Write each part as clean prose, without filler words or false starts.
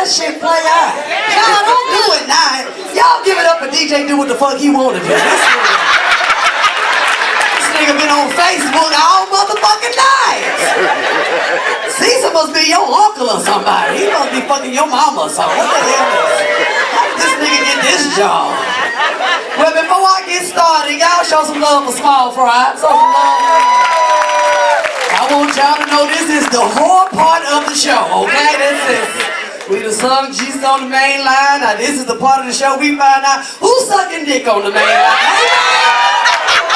that shit play out. Y'all don't do it now. Y'all give it up for DJ do what the fuck he wanna do. This nigga been on Facebook all motherfucking night. Caesar must be your uncle or somebody. He must be fucking your mama or something. What the hell is how did this nigga get this job? Well, before I get started, y'all show some love for Small Fry. Show some love. I want y'all to know this is the whole part of the show, okay? This is, we done sung Jesus on the main line. Now this is the part of the show we find out who's sucking dick on the main line.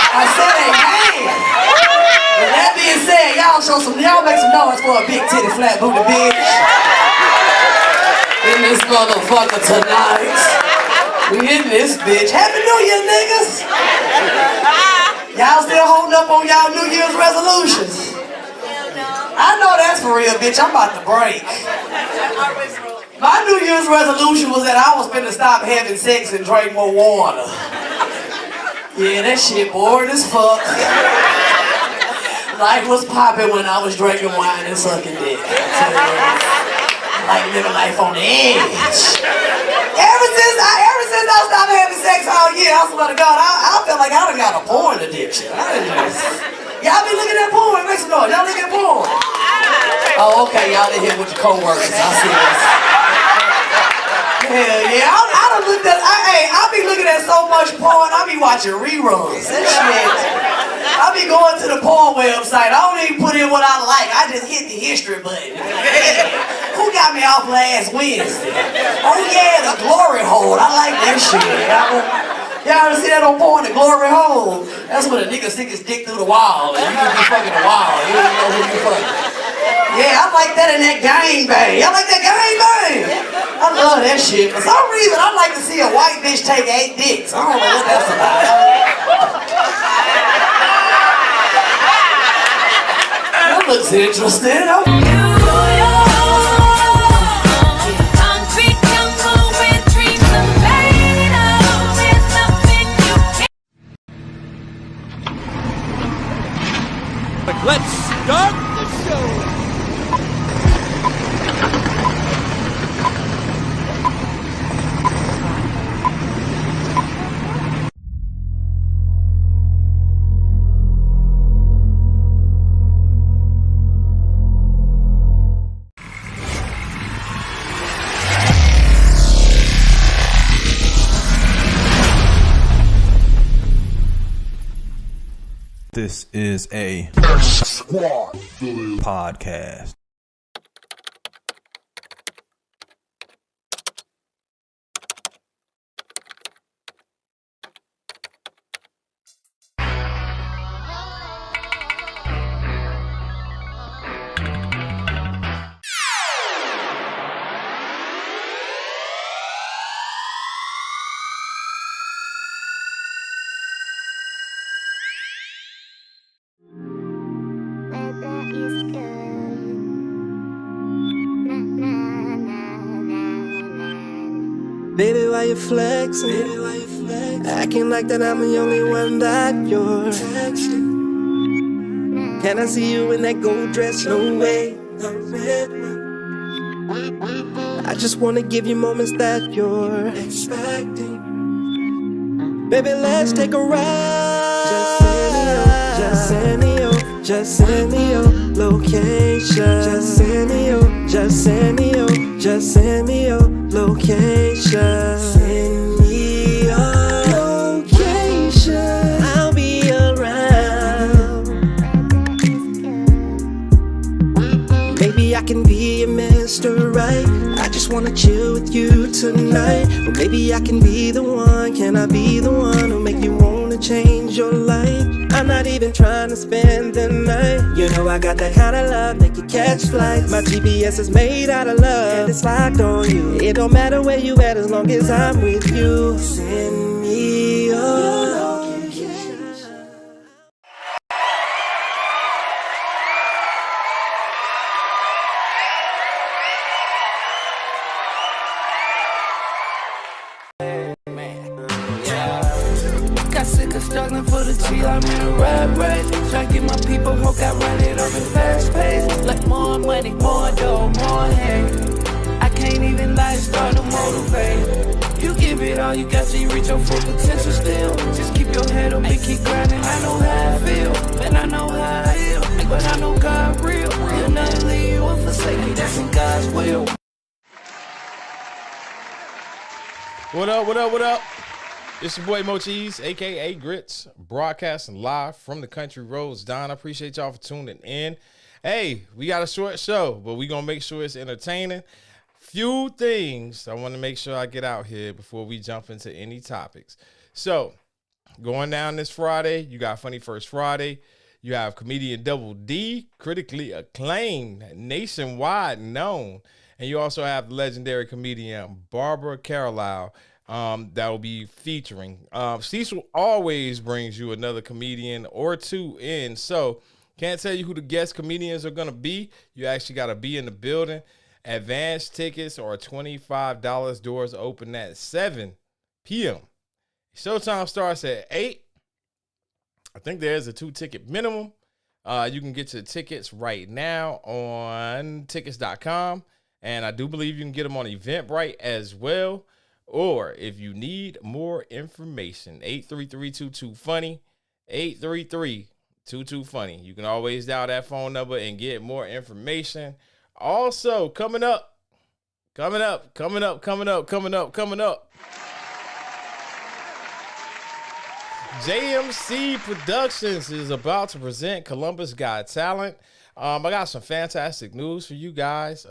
I said amen. With that being said, y'all make some noise for a big titty flat booty bitch. In this motherfucker tonight. We in this bitch. Happy New Year, niggas. Y'all still holding up on y'all New Year's resolutions? I know that's for real, bitch. I'm about to break. My New Year's resolution was that I was finna stop having sex and drink more water. Yeah, that shit boring as fuck. Life was popping when I was drinking wine and sucking dick. Like living life on the edge. Ever since I stopped having sex all year, I swear to God, I felt like I done got a porn addiction. Y'all be looking at porn, make some noise. Y'all looking at porn? Oh, okay, y'all in here with your co-workers. I see this. Hell yeah, I done looked at, I be looking at so much porn, I be watching reruns. That shit. I be going to the porn website. I don't even put in what I like. I just hit the history button. Who got me off last Wednesday? Oh yeah, the glory hole. I like that shit. Y'all ever see that on porn, the glory hole? That's when a nigga stick his dick through the wall and you can be fucking the wall. You don't know who you fucking. Yeah, I like that in that gang bang. Y'all like that gang bang? I love that shit. For some reason, I like to see a white bitch take 8 dicks. I don't know what that's about. That looks interesting. Let's start the show. This is a podcast. Baby, why you flexing? Acting like that I'm the only one that you're texting. Can I see you in that gold dress? No way, the red one. I just wanna give you moments that you're expecting. Baby, let's take a ride. Just send me your location. Just send me your location. Send me your location. I'll be around. Maybe I can be your Mr. Right. I just wanna chill with you tonight. Or maybe I can be the one. Can I be the one who make you wanna change your life? I'm not even trying to spend the night. You know I got that kind of love, make you catch flights. My GPS is made out of love, and it's locked on you. It don't matter where you at as long as I'm with you. Send me your location. Got sick of struggling for the cheat, I'm in a rap race. Tryna get my people hooked, I run it up in fast pace. Like more money, more dough, more hate. I can't even lie. What up, what up, what up? It's your boy Mochi's, a.k.a. Grits, broadcasting live from the country roads. Don, I appreciate y'all for tuning in. Hey, we got a short show, but we going to make sure it's entertaining. Few things I want to make sure I get out here before we jump into any topics. So, going down this Friday, you got Funny First Friday. You have comedian Double D, critically acclaimed, nationwide known. And you also have the legendary comedian Barbara Carlisle that will be featuring. Cecil always brings you another comedian or two in. So can't tell you who the guest comedians are going to be. You actually got to be in the building. Advance tickets are $25. Doors open at 7 p.m. Showtime starts at 8. I think there's a 2-ticket minimum. You can get your tickets right now on tickets.com. And I do believe you can get them on Eventbrite as well. Or if you need more information, 833-22-FUNNY, 833-22-FUNNY. You can always dial that phone number and get more information. Also, coming up. JMC Productions is about to present Columbus Got Talent. I got some fantastic news for you guys.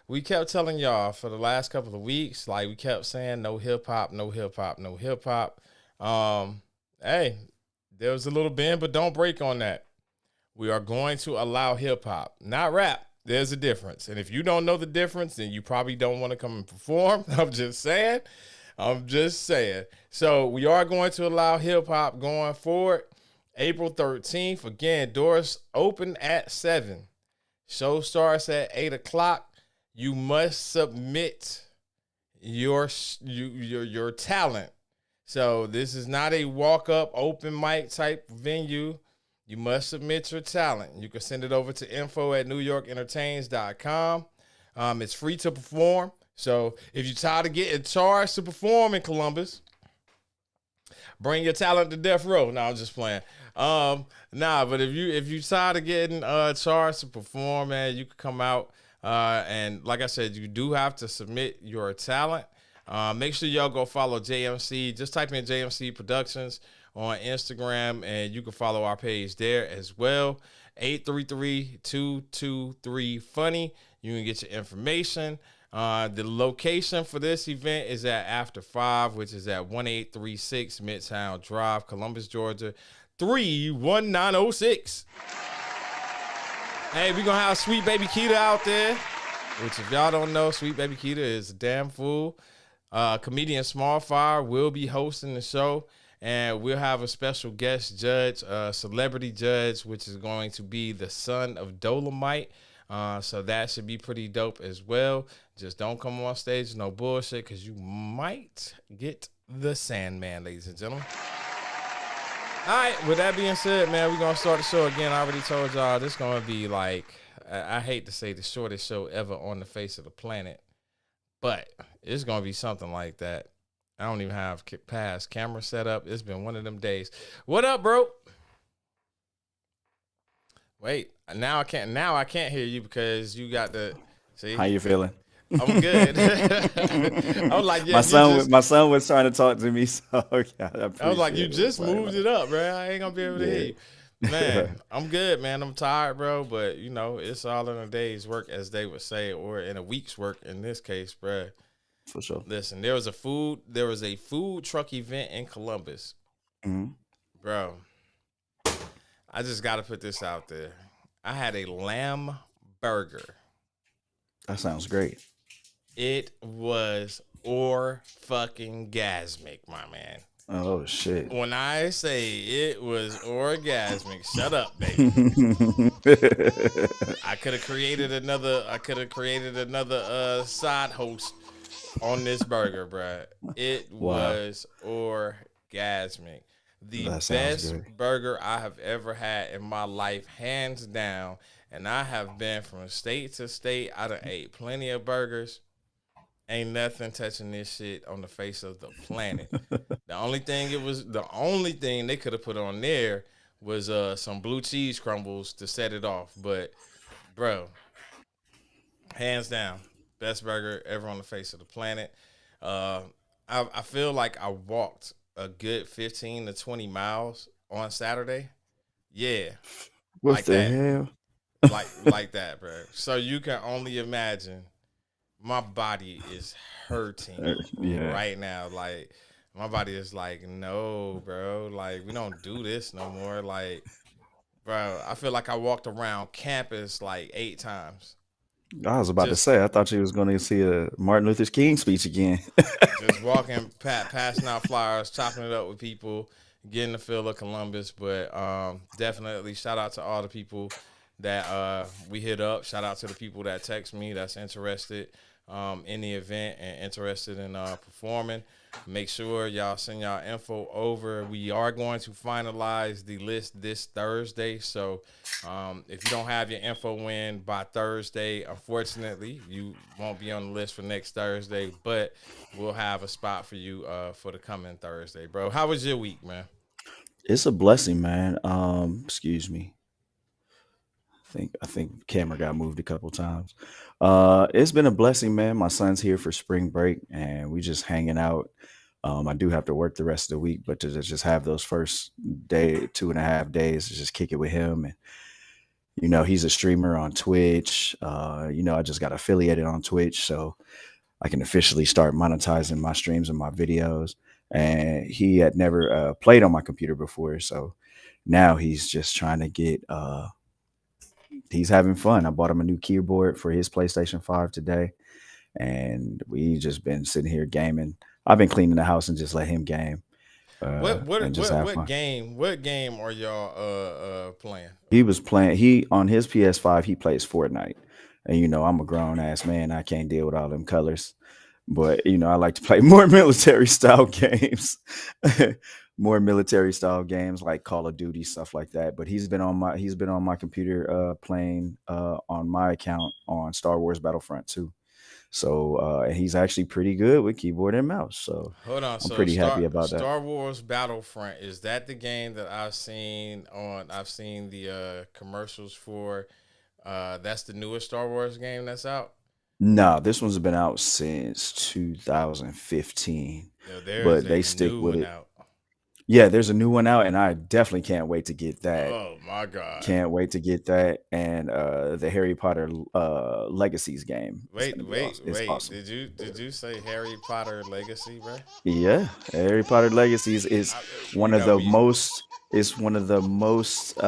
We kept telling y'all for the last couple of weeks, like we kept saying, no hip hop, no hip hop, no hip hop. Hey, there was a little bend, but don't break on that. We are going to allow hip hop, not rap. There's a difference. And if you don't know the difference, then you probably don't want to come and perform. I'm just saying. So we are going to allow hip hop going forward. April 13th. Again, doors open at 7. Show starts at 8 o'clock. You must submit your talent. So this is not a walk-up open mic type venue. You must submit your talent. You can send it over to info@newyorkentertains.com. It's free to perform. So if you're tired of getting charged to perform in Columbus, bring your talent to death row. No, I'm just playing. But if you tired of getting charged to perform, man, you can come out. And like I said, you do have to submit your talent. Make sure y'all go follow JMC. Just type in JMC Productions on Instagram, and you can follow our page there as well. 833-223-FUNNY. You can get your information. The location for this event is at After 5, which is at 1836 Midtown Drive, Columbus, Georgia, 31906. Hey, we're going to have Sweet Baby Keita out there, which if y'all don't know, Sweet Baby Keita is a damn fool. Comedian Small Fire will be hosting the show, and we'll have a special guest judge, celebrity judge, which is going to be the son of Dolomite. So that should be pretty dope as well. Just don't come on stage, no bullshit, because you might get the Sandman, ladies and gentlemen. All right, with that being said, man, we're going to start the show again. I already told y'all this is going to be like, I hate to say the shortest show ever on the face of the planet, but it's going to be something like that. I don't even have past camera set up. It's been one of them days. What up, bro? Wait, now I can't hear you because you got the, see? How you feeling? I'm good. I was like, yeah, my son was trying to talk to me, so yeah, I was like, you just moved it up, bro. I ain't gonna be able to hear you. Man, I'm good, man. I'm tired, bro, but you know, it's all in a day's work, as they would say, or in a week's work in this case, bro. For sure. Listen, there was a food truck event in Columbus. Mm-hmm. Bro. I just gotta put this out there. I had a lamb burger. That sounds great. It was fucking gasmic, my man. Oh shit. When I say it was orgasmic, shut up, baby. I could have created another side host on this burger, bro. It was orgasmic. The best burger I have ever had in my life, hands down. And I have been from state to state. I done ate plenty of burgers. Ain't nothing touching this shit on the face of the planet. The only thing they could have put on there was some blue cheese crumbles to set it off. But, bro, hands down, best burger ever on the face of the planet. I feel like I walked a good 15 to 20 miles on Saturday. Yeah, What like the that. hell? Like that, bro. So you can only imagine my body is hurting Yeah. right now. Like my body is like, no, bro. Like we don't do this no more. Like, bro, I feel like I walked around campus like 8 times. I was about to Just say, I thought you was going to see a Martin Luther King speech again. just walking, passing out flyers, chopping it up with people, getting the feel of Columbus. But definitely shout out to all the people that we hit up. Shout out to the people that text me that's interested in the event and interested in performing. Make sure y'all send y'all info over. We are going to finalize the list this Thursday. So if you don't have your info in by Thursday, unfortunately, you won't be on the list for next Thursday. But we'll have a spot for you for the coming Thursday, bro. How was your week, man? It's a blessing, man. Excuse me. I think camera got moved a couple times. It's been a blessing, man. My son's here for spring break, and we just hanging out. I do have to work the rest of the week, but to just have those first day, 2.5 days, to just kick it with him. And he's a streamer on Twitch. I just got affiliated on Twitch, so I can officially start monetizing my streams and my videos. And he had never played on my computer before, so now he's just trying to get. He's having fun. I bought him a new keyboard for his PlayStation 5 today, and we just been sitting here gaming. I've been cleaning the house and just let him game and just have fun. What game are y'all playing? He was playing. On his PS5. He plays Fortnite, and I'm a grown ass man. I can't deal with all them colors, but I like to play more military style games. More military style games like Call of Duty, stuff like that. But he's been on my computer playing on my account on Star Wars Battlefront 2. So he's actually pretty good with keyboard and mouse. So Hold on, I'm pretty happy about that. Star Wars Battlefront, is that the game that I've seen the commercials for? That's the newest Star Wars game that's out. No, this one's been out since 2015, but they stick with it. Out. Yeah, there's a new one out, and I definitely can't wait to get that. Oh my god! Can't wait to get that, and the Harry Potter Legacies game. Wait! Awesome. Did you say Harry Potter Legacy, bro? Yeah, Harry Potter Legacies is one of the most. It's one of the most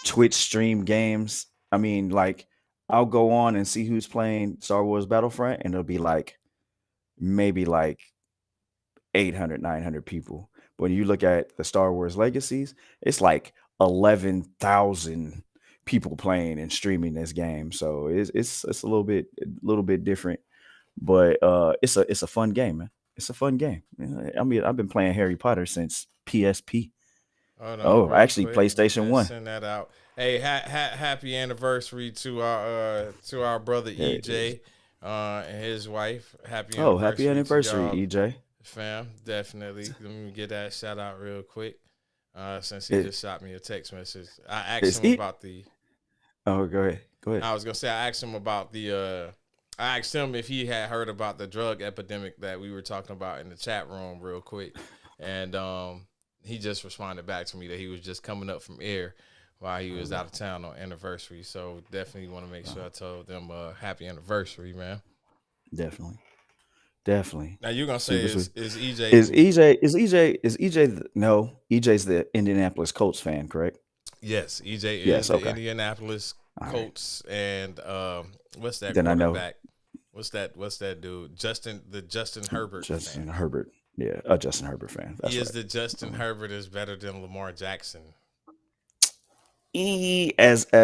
Twitch stream games. I mean, like, I'll go on and see who's playing Star Wars Battlefront, and it'll be like maybe like 800, 900 people. But when you look at the Star Wars Legacies, it's like 11,000 people playing and streaming this game. So it's a little bit different, but it's a fun game, man. It's a fun game. I mean, I've been playing Harry Potter since PSP. Actually, PlayStation 1. Send that out. Hey, happy anniversary to our brother EJ and his wife. Happy anniversary, EJ. Fam, definitely. Let me get that shout out real quick. Since he just shot me a text message, I asked him about the. Oh, go ahead. I was gonna say I asked him about the. I asked him if he had heard about the drug epidemic that we were talking about in the chat room real quick, and he just responded back to me that he was just coming up from air while he was out of town on anniversary. So definitely want to make sure I told them happy anniversary, man. Definitely. Now you're gonna say is EJ no, EJ's the Indianapolis Colts fan, correct? Yes, EJ is the Indianapolis Colts, and what's that quarterback? What's that dude? Justin Herbert. Justin Herbert. Yeah, a Justin Herbert fan. That's he is the Justin Herbert is better than Lamar Jackson. On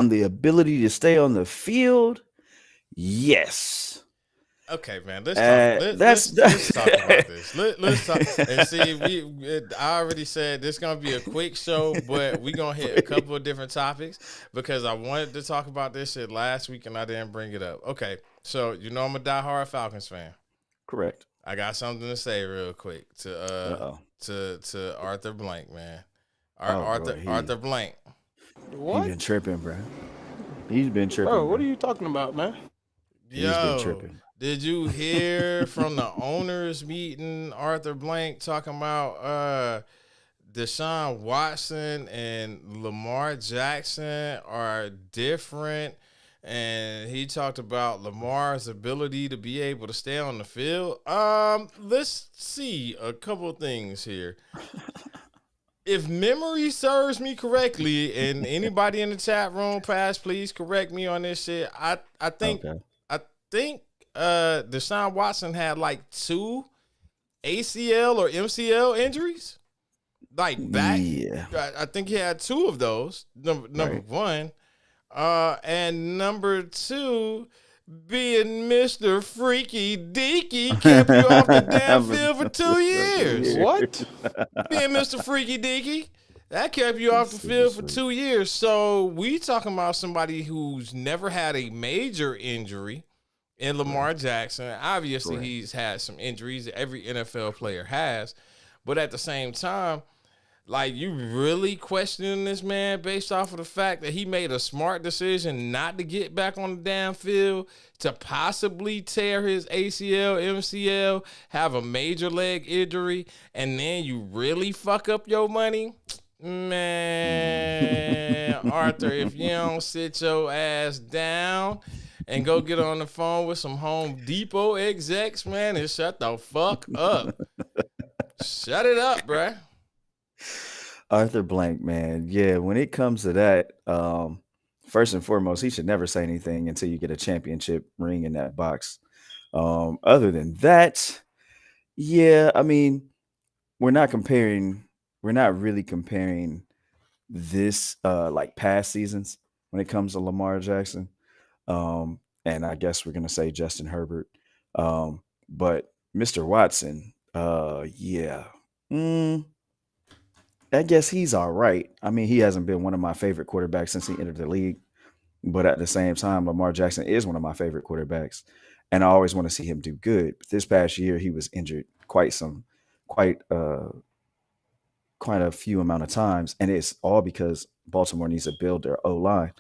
the ability to stay on the field, yes. Okay, man. Let's talk about this. Let's talk and see. I already said this is gonna be a quick show, but we're gonna hit a couple of different topics because I wanted to talk about this shit last week and I didn't bring it up. Okay, so I'm a diehard Falcons fan. Correct. I got something to say real quick to Arthur Blank, man. Arthur What? He's been tripping, bro. He's been tripping. Bro, what are you talking about, man? He's been Yo, tripping. did you hear from the owners meeting Arthur Blank talking about Deshaun Watson and Lamar Jackson are different? And he talked about Lamar's ability to be able to stay on the field. Let's see a couple of things here. If memory serves me correctly, and anybody in the chat room, past, please correct me on this shit. I think Deshaun Watson had like 2 ACL or MCL injuries. Like back. Yeah. I think he had 2 of those. Number one. And number 2, being Mr. Freaky Deaky kept you off the damn field for 2 years. What? Being Mr. Freaky Deaky, that kept you off the field for 2 years. So we talking about somebody who's never had a major injury in Lamar Jackson. Obviously, he's had some injuries. Every NFL player has. But at the same time, like, you really questioning this man based off of the fact that he made a smart decision not to get back on the damn field, to possibly tear his ACL, MCL, have a major leg injury, and then you really fuck up your money? Man, Arthur, if you don't sit your ass down and go get on the phone with some Home Depot execs, man, and shut the fuck up. Shut it up, bruh. Arthur Blank, man. Yeah, when it comes to that, first and foremost, he should never say anything until you get a championship ring in that box. Other than that, yeah, I mean, we're not really comparing this like past seasons when it comes to Lamar Jackson. And I guess we're gonna say Justin Herbert. But Mr. Watson, yeah. I guess he's all right. I mean, he hasn't been one of my favorite quarterbacks since he entered the league. But at the same time, Lamar Jackson is one of my favorite quarterbacks. And I always want to see him do good. But this past year, he was injured quite a few amount of times. And it's all because Baltimore needs to build their O-line.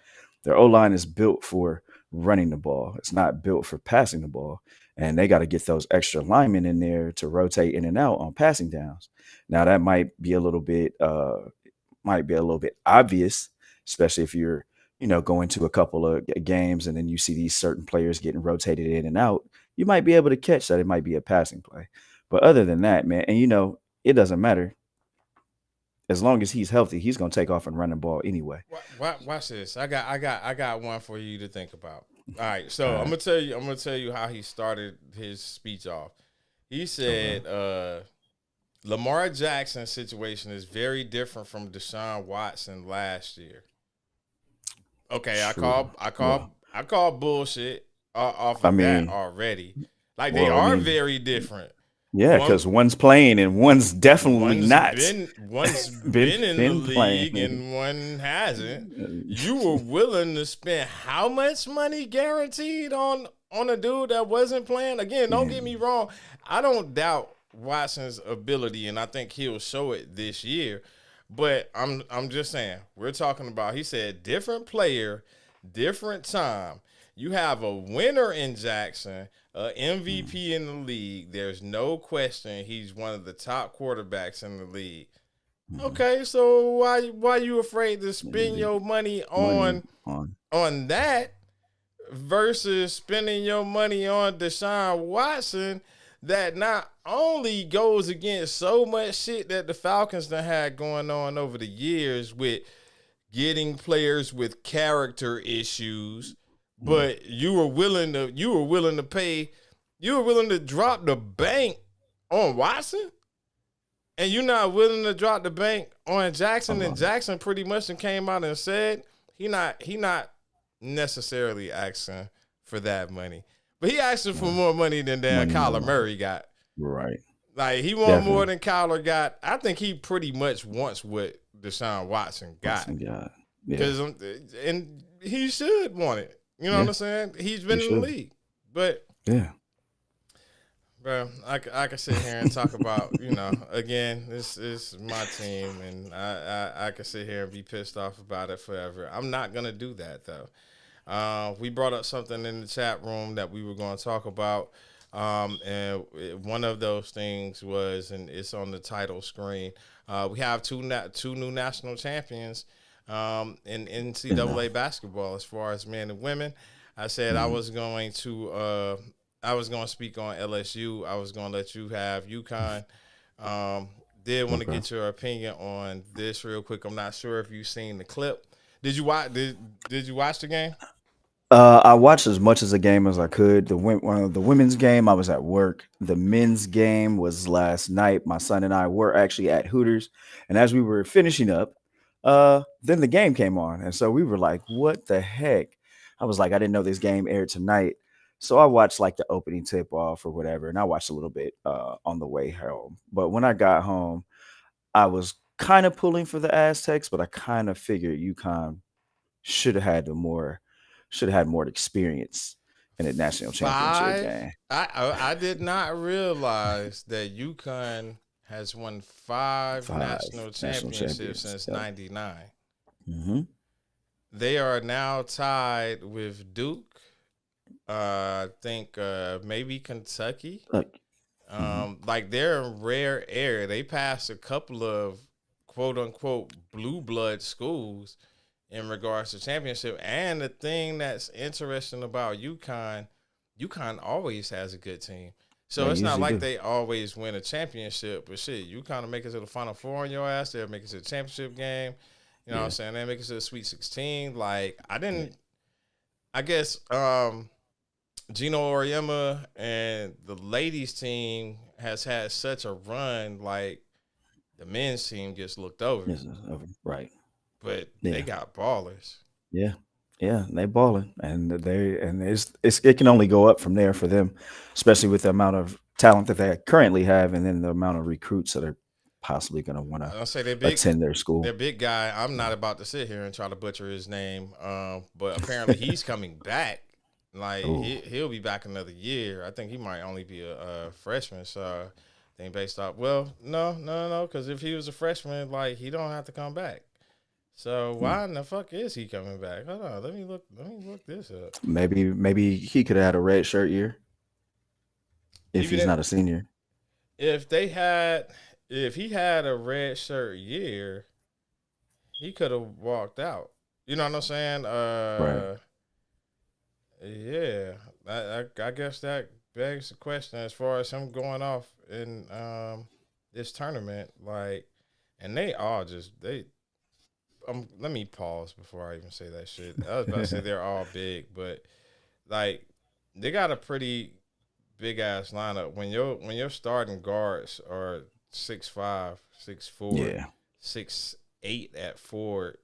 Their O-line is built for running the ball. It's not built for passing the ball. And they got to get those extra linemen in there to rotate in and out on passing downs. Now that might be a little bit obvious, especially if you're, going to a couple of games and then you see these certain players getting rotated in and out. You might be able to catch that it might be a passing play. But other than that, man, and it doesn't matter. As long as he's healthy, he's gonna take off and run the ball anyway. Watch this. I got one for you to think about. All right, so I'm gonna tell you how he started his speech off. He said, Lamar Jackson's situation is very different from Deshaun Watson last year. Okay, I call bullshit off of that already. Like, they are very different. Yeah, because one's playing and one's definitely not. One's been in the league and one hasn't. You were willing to spend how much money guaranteed on a dude that wasn't playing? Again, don't get me wrong. I don't doubt Watson's ability, and I think he'll show it this year. But I'm just saying, we're talking about, he said, different player, different time. You have a winner in Jackson, MVP in the league. There's no question he's one of the top quarterbacks in the league. Okay, so why you afraid to spend your money on that versus spending your money on Deshaun Watson that not only goes against so much shit that the Falcons done had going on over the years with getting players with character issues, but you were willing to drop the bank on Watson, and you're not willing to drop the bank on Jackson. And Jackson pretty much came out and said he not necessarily asking for that money, but he asking for more money than Kyler Murray got. Right. Like, he want more than Kyler got. I think he pretty much wants what Deshaun Watson got. Because and he should want it. You know what I'm saying? He's been in the league. But bro, I could sit here and talk about, again, this is my team, and I could sit here and be pissed off about it forever. I'm not gonna do that though. We brought up something in the chat room that we were going to talk about. And one of those things was, and it's on the title screen, we have two new national champions in NCAA basketball as far as men and women. I said I was going to speak on LSU. I was going to let you have UConn. Did want to get your opinion on this real quick. I'm not sure if you've seen the clip. Did you watch? Did you watch the game? I watched as much of the game as I could. The women's game, I was at work. The men's game was last night. My son and I were actually at Hooters, and as we were finishing up, then the game came on, and so we were like, "What the heck?" I was like, "I didn't know this game aired tonight." So I watched like the opening tip off or whatever, and I watched a little bit on the way home. But when I got home, I was kind of pulling for the Aztecs, but I kind of figured UConn should have had more experience in a national championship game. I did not realize that UConn has won five national championships since '99. Mm-hmm. They are now tied with Duke. I think maybe Kentucky. Like they're in rare air. They passed a couple of quote unquote blue blood schools in regards to championship. And the thing that's interesting about UConn always has a good team. So it's not like they always win a championship, but shit, UConn will make it to the Final Four in your ass. They'll make it to the championship game. You know what I'm saying? They make it to the Sweet 16. Like, I guess Gino Auriemma and the ladies team has had such a run, like the men's team gets looked over. Right. But they got ballers. Yeah, they balling, and it can only go up from there for them, especially with the amount of talent that they currently have, and then the amount of recruits that are possibly going to want to attend their school. Their big guy. I'm not about to sit here and try to butcher his name, but apparently he's coming back. Like he'll be back another year. I think he might only be a freshman. So I think based off, no, because if he was a freshman, like he don't have to come back. So why in the fuck is he coming back? Hold on, let me look this up. Maybe he could have had a red shirt year if he's not a senior. If he had a red shirt year, he could have walked out. You know what I'm saying? Right. Yeah. I guess that begs the question as far as him going off in this tournament, like, and they all just let me pause before I even say that shit. I was about to say they're all big, but like they got a pretty big ass lineup. When your starting guards are 6'5", 6'4", 6'8" at forward.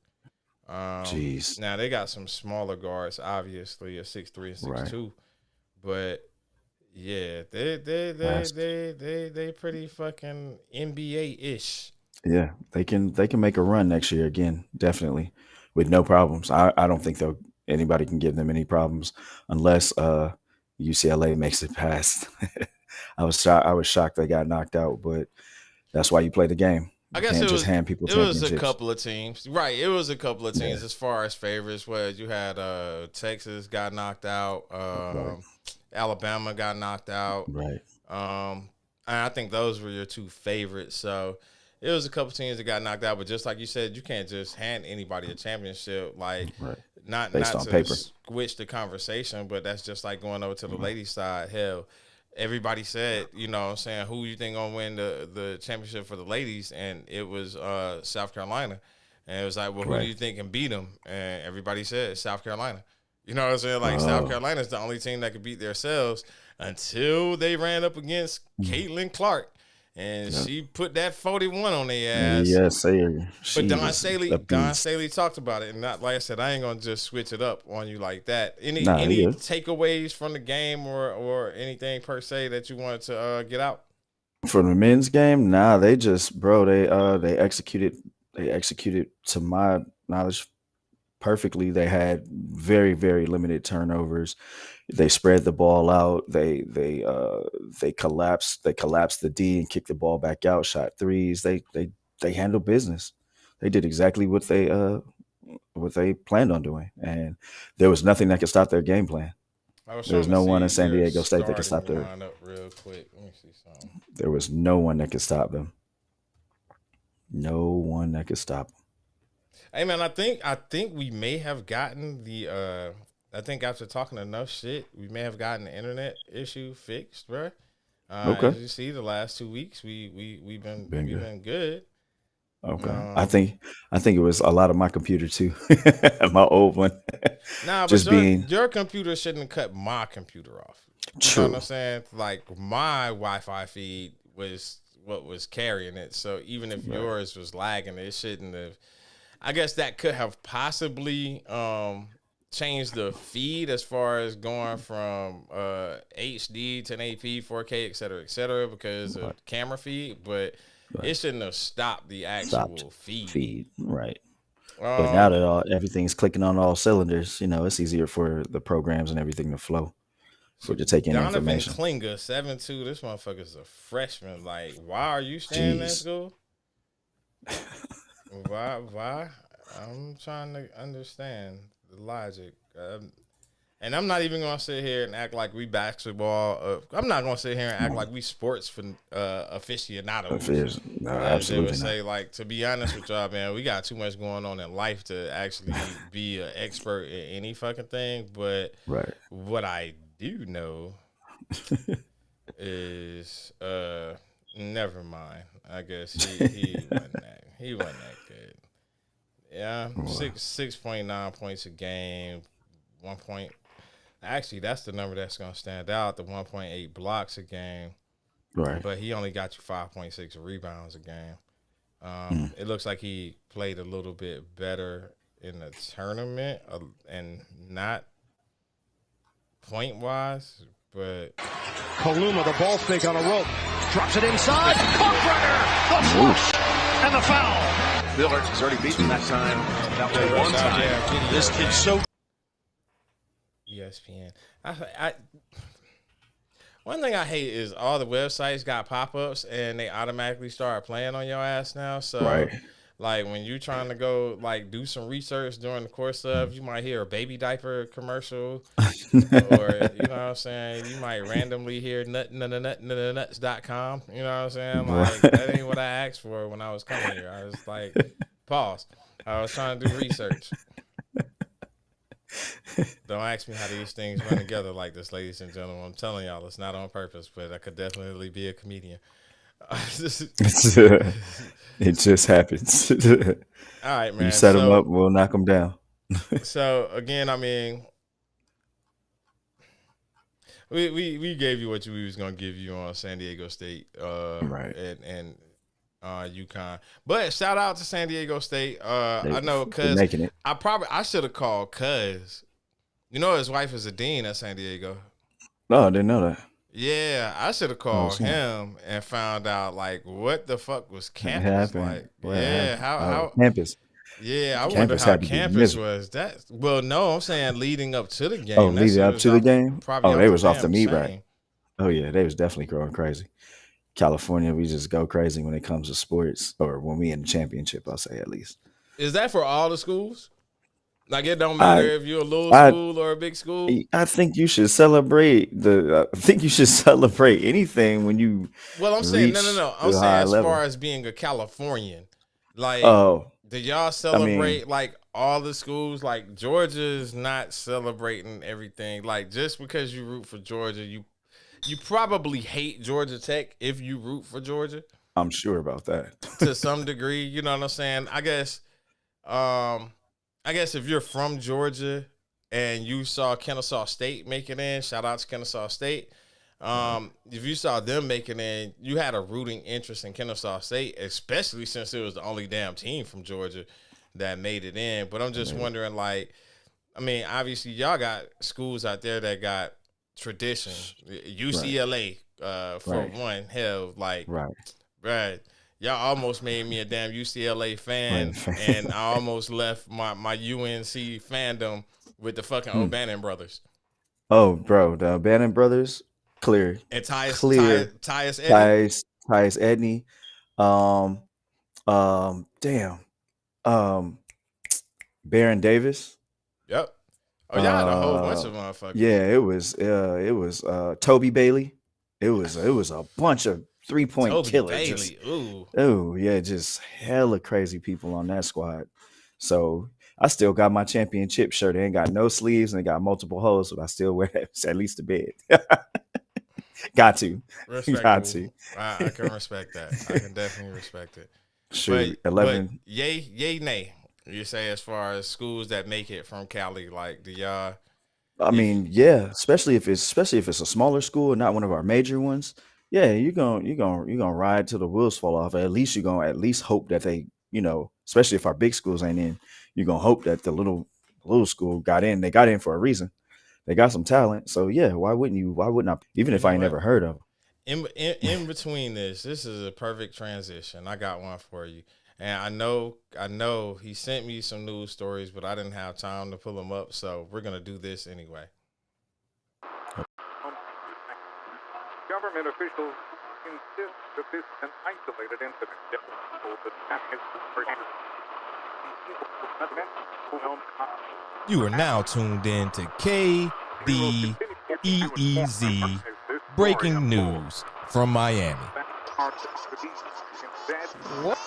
Jeez. Now they got some smaller guards, obviously, a 6'3" and 6'2", but yeah, they pretty fucking NBA-ish. Yeah, they can make a run next year again, definitely, with no problems. I don't think anybody can give them any problems unless UCLA makes it past. I was shocked they got knocked out, but that's why you play the game. I guess it was hand people championships. It was a couple of teams, right? It was a couple of teams as far as favorites. Where you had Texas got knocked out, Alabama got knocked out, right? And I think those were your two favorites. So it was a couple teams that got knocked out, but just like you said, you can't just hand anybody a championship. Like, not to paper. Switch the conversation, but that's just like going over to the ladies' side. Hell, everybody said, you know what I'm saying, who you think going to win the championship for the ladies? And it was South Carolina. And it was like, well, who do you think can beat them? And everybody said South Carolina. You know what I'm saying? Like, South Carolina is the only team that could beat themselves until they ran up against Caitlin Clark. And she put that 41 on their ass. Yes, but Don Staley talked about it. And not, like I said, I ain't going to just switch it up on you like that. Any takeaways from the game or anything per se that you wanted to get out? For the men's game, they just, they executed to my knowledge perfectly. They had very, very limited turnovers. They spread the ball out. They collapsed the D and kicked the ball back out. Shot threes. They handled business. They did exactly what they what they planned on doing, and there was nothing that could stop their game plan. I was There was trying to no one in see San their Diego State that could starting stop their. lineup real quick. Let me see something. There was no one that could stop them. No one that could stop them. Hey man, I think we may have gotten the I think after talking enough shit, we may have gotten the internet issue fixed, bro. Okay. As you see, the last 2 weeks we've been good. Okay. I think it was a lot of my computer too. My old one. Nah, but Just being your computer shouldn't have cut my computer off. You true. know what I'm saying? Like my Wi-Fi feed was what was carrying it. So even if yours was lagging, it shouldn't have. I guess that could have possibly changed the feed as far as going from HD to 1080p, 4K, et cetera, because of camera feed. But it shouldn't have stopped the actual feed. Right. But now that everything's clicking on all cylinders, it's easier for the programs and everything to flow. For to take in information. Donovan Klinger, 7'2". This motherfucker's a freshman. Like, why are you staying in that school? Why? I'm trying to understand the logic. And I'm not even gonna sit here and act like we basketball. I'm not gonna sit here and act like we sports aficionados. No, As they absolutely would not. say, like, to be honest with y'all, man, we got too much going on in life to actually be an expert in any fucking thing. But Right. what I do know is never mind. I guess he wasn't that good. Yeah, 6.9 points a game, 1 point. Actually, that's the number that's gonna stand out. The 1.8 blocks a game. Right. But he only got you 5.6 rebounds a game. It looks like he played a little bit better in the tournament, and not point-wise, but Kaluma, the ball fake on a rope. Drops it inside. Kalkbrenner, the swoosh, and the foul. Billard has already beaten that time. That way one time. Yeah, This kid's so... ESPN. One thing I hate is all the websites got pop-ups and they automatically start playing on your ass now. So, Right. like, when you're trying to go, like, do some research during the course of, you might hear a baby diaper commercial, or, you know what I'm saying, you might randomly hear nuts.com, you know what I'm saying? Like, that ain't what I asked for when I was coming here. I was like, pause. I was trying to do research. Don't ask me how these things run together like this, ladies and gentlemen. I'm telling y'all, it's not on purpose, but I could definitely be a comedian. It just happens. All right, man. You set them up, we'll knock them down. So again, I mean, we gave you what we was gonna give you on San Diego State, Right. and UConn. But shout out to San Diego State. I know They're cuz making it. I should have called cuz. You know his wife is a dean at San Diego. No, I didn't know that. Yeah, I should have called snap. him and found out like what the fuck was campus happened? like. What Yeah, happened? how Campus? yeah, I wonder Campus how had to be campus miserable. was. That well, no, I'm saying leading up to the game. Oh, That leading shit up was to the off- game? probably Oh, they off was off the damn meat chain. rack. Oh yeah, they was definitely growing crazy. California, we just go crazy when it comes to sports, or when we in the championship, I'll say at least. Is that for all the schools? Like it don't matter if you're a little I- school or a big school. I think you should celebrate anything when you. Well, I'm saying no. reach I'm the saying high as level. far as being a Californian, like. Oh, Did y'all celebrate like all the schools? Like Georgia's not celebrating everything. Like just because you root for Georgia, you probably hate Georgia Tech if you root for Georgia I'm sure about that. to some degree. You know what I'm saying? I guess if you're from Georgia and you saw Kennesaw State make it in, shout out to Kennesaw State. If you saw them making in, you had a rooting interest in Kennesaw State, especially since it was the only damn team from Georgia that made it in. But I'm just wondering, like, I mean, obviously y'all got schools out there that got tradition. UCLA, for Right. one, hell, like, Right. y'all almost made me a damn UCLA fan, and I almost left my UNC fandom with the fucking O'Bannon brothers. Oh, bro, the Bannon brothers, clear. And Tyus Edney. Tyus Edney. Damn. Baron Davis. Yep. Oh, y'all had a whole bunch of motherfuckers. Yeah, it was Toby Bailey. It was a bunch of 3-point Toby killers. Bailey. Ooh. Oh yeah, just hella crazy people on that squad. So I still got my championship shirt. It ain't got no sleeves and it got multiple holes, but I still wear it at least a bed. Got to. Got to. I can respect that. I can definitely respect it. Shoot, but 11. Yay, nay. You say as far as schools that make it from Cali, like do y'all? I mean, yeah, especially if it's a smaller school and not one of our major ones. Yeah, you're gonna ride till the wheels fall off. At least you're gonna at least hope that they, especially if our big schools ain't in, you're gonna hope that the little school got in. They got in for a reason. They got some talent. So yeah, why wouldn't you? Why wouldn't I? Even if I ain't never heard of them. In between this is a perfect transition. I got one for you. And I know he sent me some news stories, but I didn't have time to pull them up, so we're gonna do this anyway. Government officials insist that this is an isolated incident. You are now tuned in to KDEEZ Breaking News from Miami. What?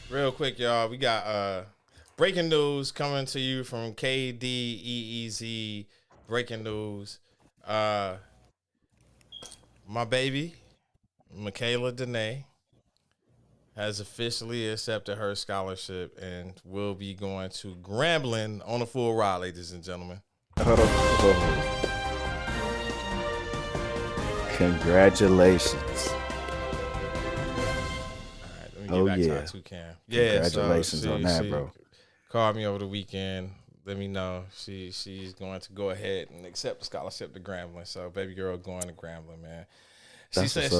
Real quick, y'all, we got breaking news coming to you from KDEEZ Breaking News. My baby, Michaela Danae, has officially accepted her scholarship and will be going to Grambling on a full ride, ladies and gentlemen. Congratulations. Get back to our toucan. Yeah, congratulations on that, bro. Called me over the weekend. Let me know she's going to go ahead and accept the scholarship to Grambling. So baby girl going to Grambling, man. She said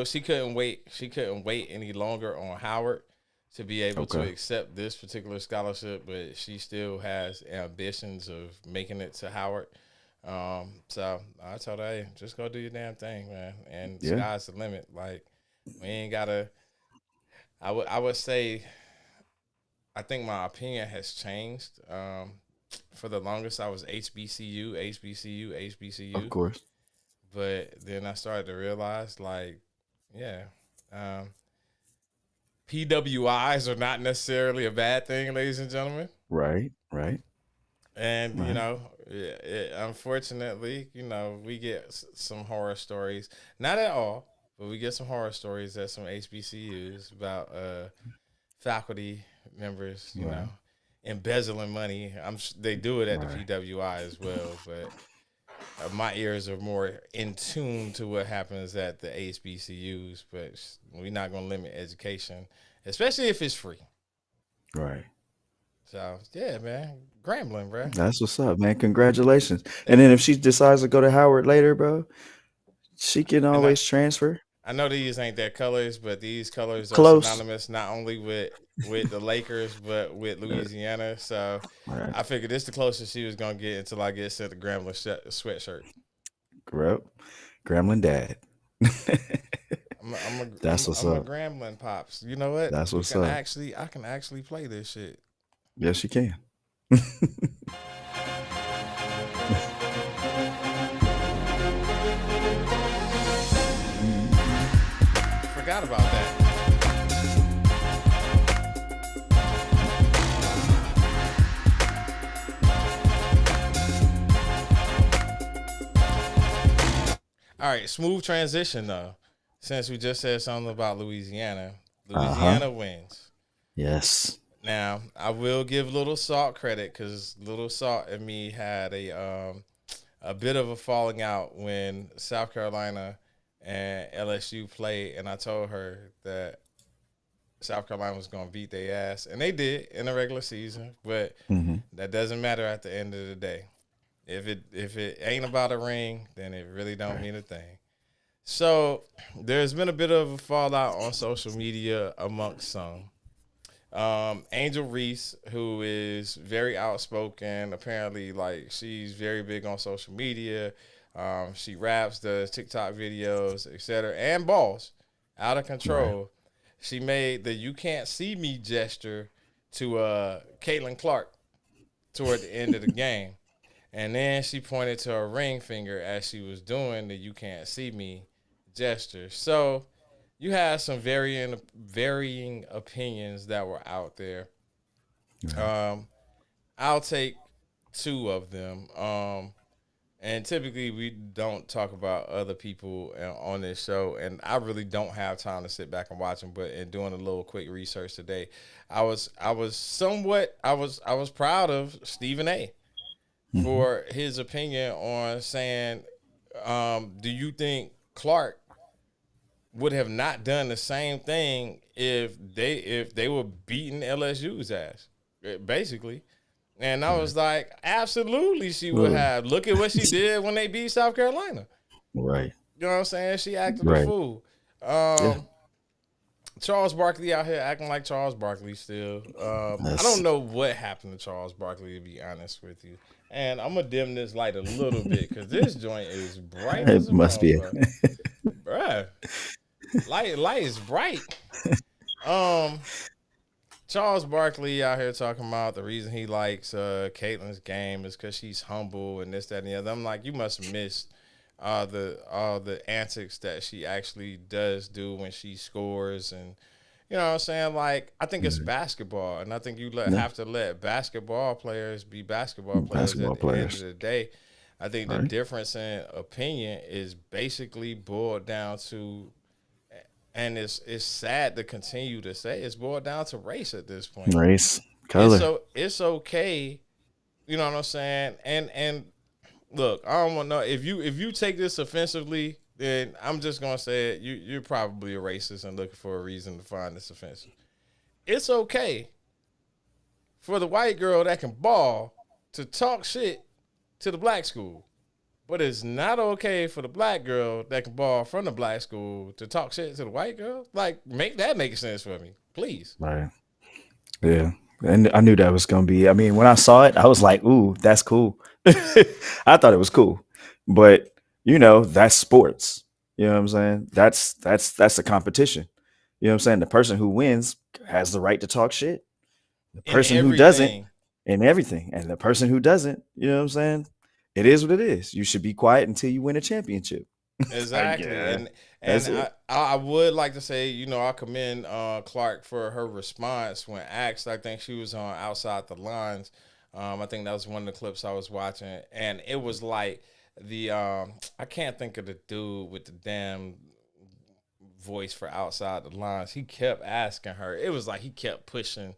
she couldn't wait. She couldn't wait any longer on Howard to be able to accept this particular scholarship, but she still has ambitions of making it to Howard. So I told her, hey, just go do your damn thing, man. And sky's the limit. Like we ain't gotta. I would say, I think my opinion has changed. For the longest, I was HBCU. Of course. But then I started to realize, PWIs are not necessarily a bad thing, ladies and gentlemen. Right. And, unfortunately, we get some horror stories. Not at all. But we get some horror stories at some HBCUs about faculty members, you know, embezzling money. They do it at the PWI as well, but my ears are more in tune to what happens at the HBCUs. But we're not going to limit education, especially if it's free. Right. So, yeah, man. Grambling, bro. That's what's up, man. Congratulations. And then if she decides to go to Howard later, bro, she can always transfer. I know these ain't their colors, but these colors are synonymous not only with the Lakers, but with Louisiana. So I figured this the closest she was going to get until I get sent the Grambling sweatshirt. Grambling dad. That's what's up. I'm a Grambling pops. You know what? That's what's up. I can actually play this shit. Yes, you can. Forgot about that. All right, smooth transition though. Since we just said something about Louisiana wins. Yes. Now I will give Little Salt credit because Little Salt and me had a bit of a falling out when South Carolina and LSU played, and I told her that South Carolina was going to beat their ass, and they did in the regular season, but that doesn't matter at the end of the day. If it ain't about a ring, then it really don't mean a thing. So there's been a bit of a fallout on social media amongst some. Angel Reese, who is very outspoken. Apparently, like she's very big on social media. She raps, does TikTok videos, etc. And balls out of Right. control. She made the "You can't see me" gesture to Caitlin Clark toward the end of the game, and then she pointed to her ring finger as she was doing the "You can't see me" gesture. So you had some varying opinions that were out there. Right. I'll take two of them. And typically we don't talk about other people on this show, and I really don't have time to sit back and watch them. But in doing a little quick research today, I was proud of Stephen A. Mhm. for his opinion on saying, do you think Clark would have not done the same thing if they were beating LSU's ass, basically? And I Right. was like, absolutely, she would Well, have. Look at what she did when they beat South Carolina. right. You know what I'm saying? She acted a Right. fool. Yeah. Charles Barkley out here acting like Charles Barkley still. I don't That's know what happened to Charles Barkley, to be honest with you. And I'm gonna dim this light a little bit because this joint is bright as it a must be. motherfucker, bruh. Light is bright. Um, Charles Barkley out here talking about the reason he likes Caitlin's game is because she's humble and this, that, and the other. I'm like, you must have missed all the antics that she actually does do when she scores, and you know what I'm saying. Like, I think it's Mhm. basketball, and I think you Yeah. have to let basketball players be basketball players. At Basketball the end of players. the day, I think the Right. difference in opinion is basically boiled down to, and it's sad to continue to say, it's boiled down to race at this point. Race, It's color. so it's okay, you know what I'm saying? And look, I don't want to know if you take this offensively, then I'm just gonna say it. You're probably a racist and looking for a reason to find this offensive. It's okay for the white girl that can ball to talk shit to the black school. But it's not okay for the black girl that can ball from the black school to talk shit to the white girl. Like, make that make sense for me, please. Right. Yeah. And I knew that was gonna be. I mean, when I saw it, I was like, "Ooh, that's cool." I thought it was cool, but that's sports. You know what I'm saying? That's a competition. You know what I'm saying? The person who wins has the right to talk shit. The In person who doesn't, everything. and everything, and the person who doesn't, you know what I'm saying? It is what it is. You should be quiet until you win a championship. Like, Exactly, yeah, and that's I it. I would like to say, I commend Clark for her response when asked. I think she was on Outside the Lines. I think that was one of the clips I was watching, and it was like the I can't think of the dude with the damn voice for Outside the Lines. He kept asking her. It was like he kept pushing.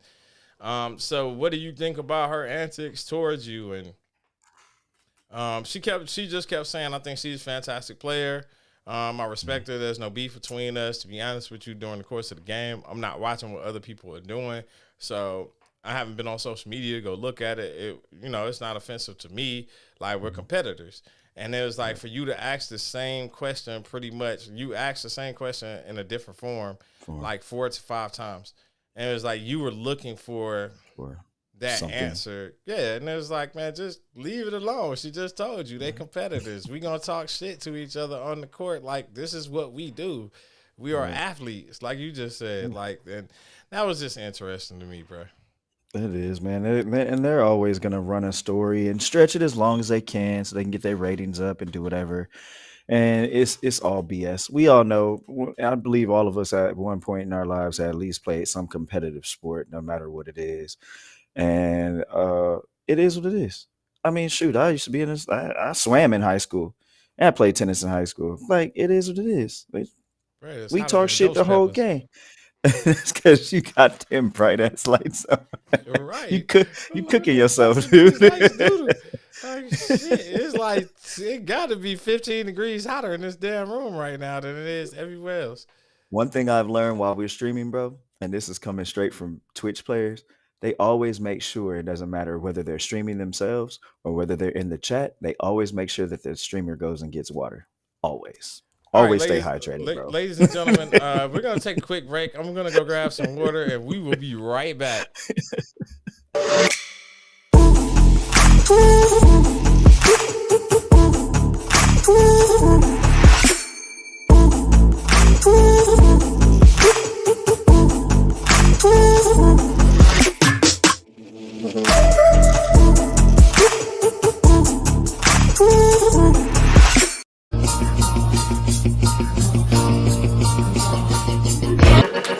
So what do you think about her antics towards you? And she just kept saying, I think she's a fantastic player. I respect her. There's no beef between us. To be honest with you, during the course of the game, I'm not watching what other people are doing, so I haven't been on social media to go look at it. It's not offensive to me. Like, we're competitors, and it was like for you to ask the same question, pretty much, you asked the same question in a different form, For like 4 to 5 times, and it was like you were looking for for that something. answer. Yeah, and it was like, man, just leave it alone. She just told you they competitors. We gonna talk shit to each other on the court. Like, this is what we do. We are Right. athletes, like you just said. Yeah. Like, and that was just interesting to me, bro. It is, man. And they're always gonna run a story and stretch it as long as they can so they can get their ratings up and do whatever. And it's all BS. We all know. I believe all of us at one point in our lives at least played some competitive sport, no matter what it is. And it is what it is. I mean, shoot, I used to be in this. I swam in high school, and I played tennis in high school. Like, it is what it is. Like, Bro, it's we hotter talk than shit the ghost whole peppers. game. It's because you got them bright ass lights on. you Right. cook, you I'm like, cooking what the fuck yourself, is dude. these lights do to? Like, shit. It's like it got to be 15 degrees hotter in this damn room right now than it is everywhere else. One thing I've learned while we're streaming, bro, and this is coming straight from Twitch players, they always make sure it doesn't matter whether they're streaming themselves or whether they're in the chat. They always make sure that the streamer goes and gets water. Always. Always stay hydrated, bro. Ladies and gentlemen, we're going to take a quick break. I'm going to go grab some water, and we will be right back.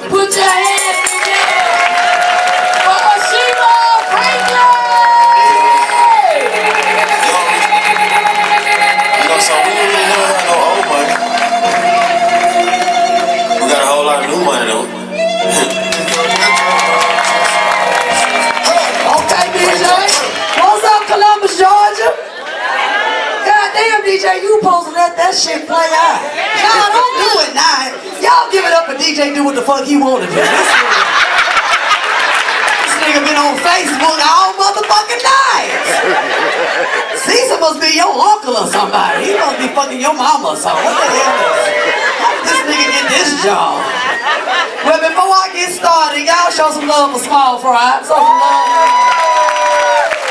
Put your hands together for Shima Franklin! You know, so we don't really never had no old money. We got a whole lot of new money though. Okay, DJ. What's up, Columbus, Georgia? Goddamn, DJ, you supposed to let that shit play out. Y'all don't do it now. Y'all give it up for DJ do what the fuck he wanna do. This nigga been on Facebook all motherfucking night. Caesar must be your uncle or somebody. He must be fucking your mama or something. What the hell is How did this nigga get this job? Well, before I get started, y'all show some love for Small Fry. Show some love.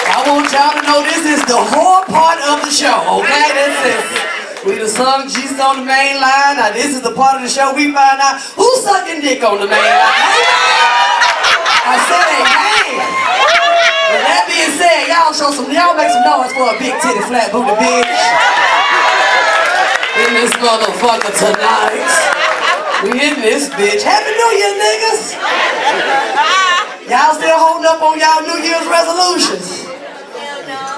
I want y'all to know this is the whole part of the show, okay? This is, we done sung Jesus on the main line. Now this is the part of the show we find out who's sucking dick on the main line. Amen? I said amen. With that being said, y'all make some noise for a big titty flat booty bitch. In this motherfucker tonight. We in this bitch. Happy New Year, niggas. Y'all still holding up on y'all New Year's resolutions?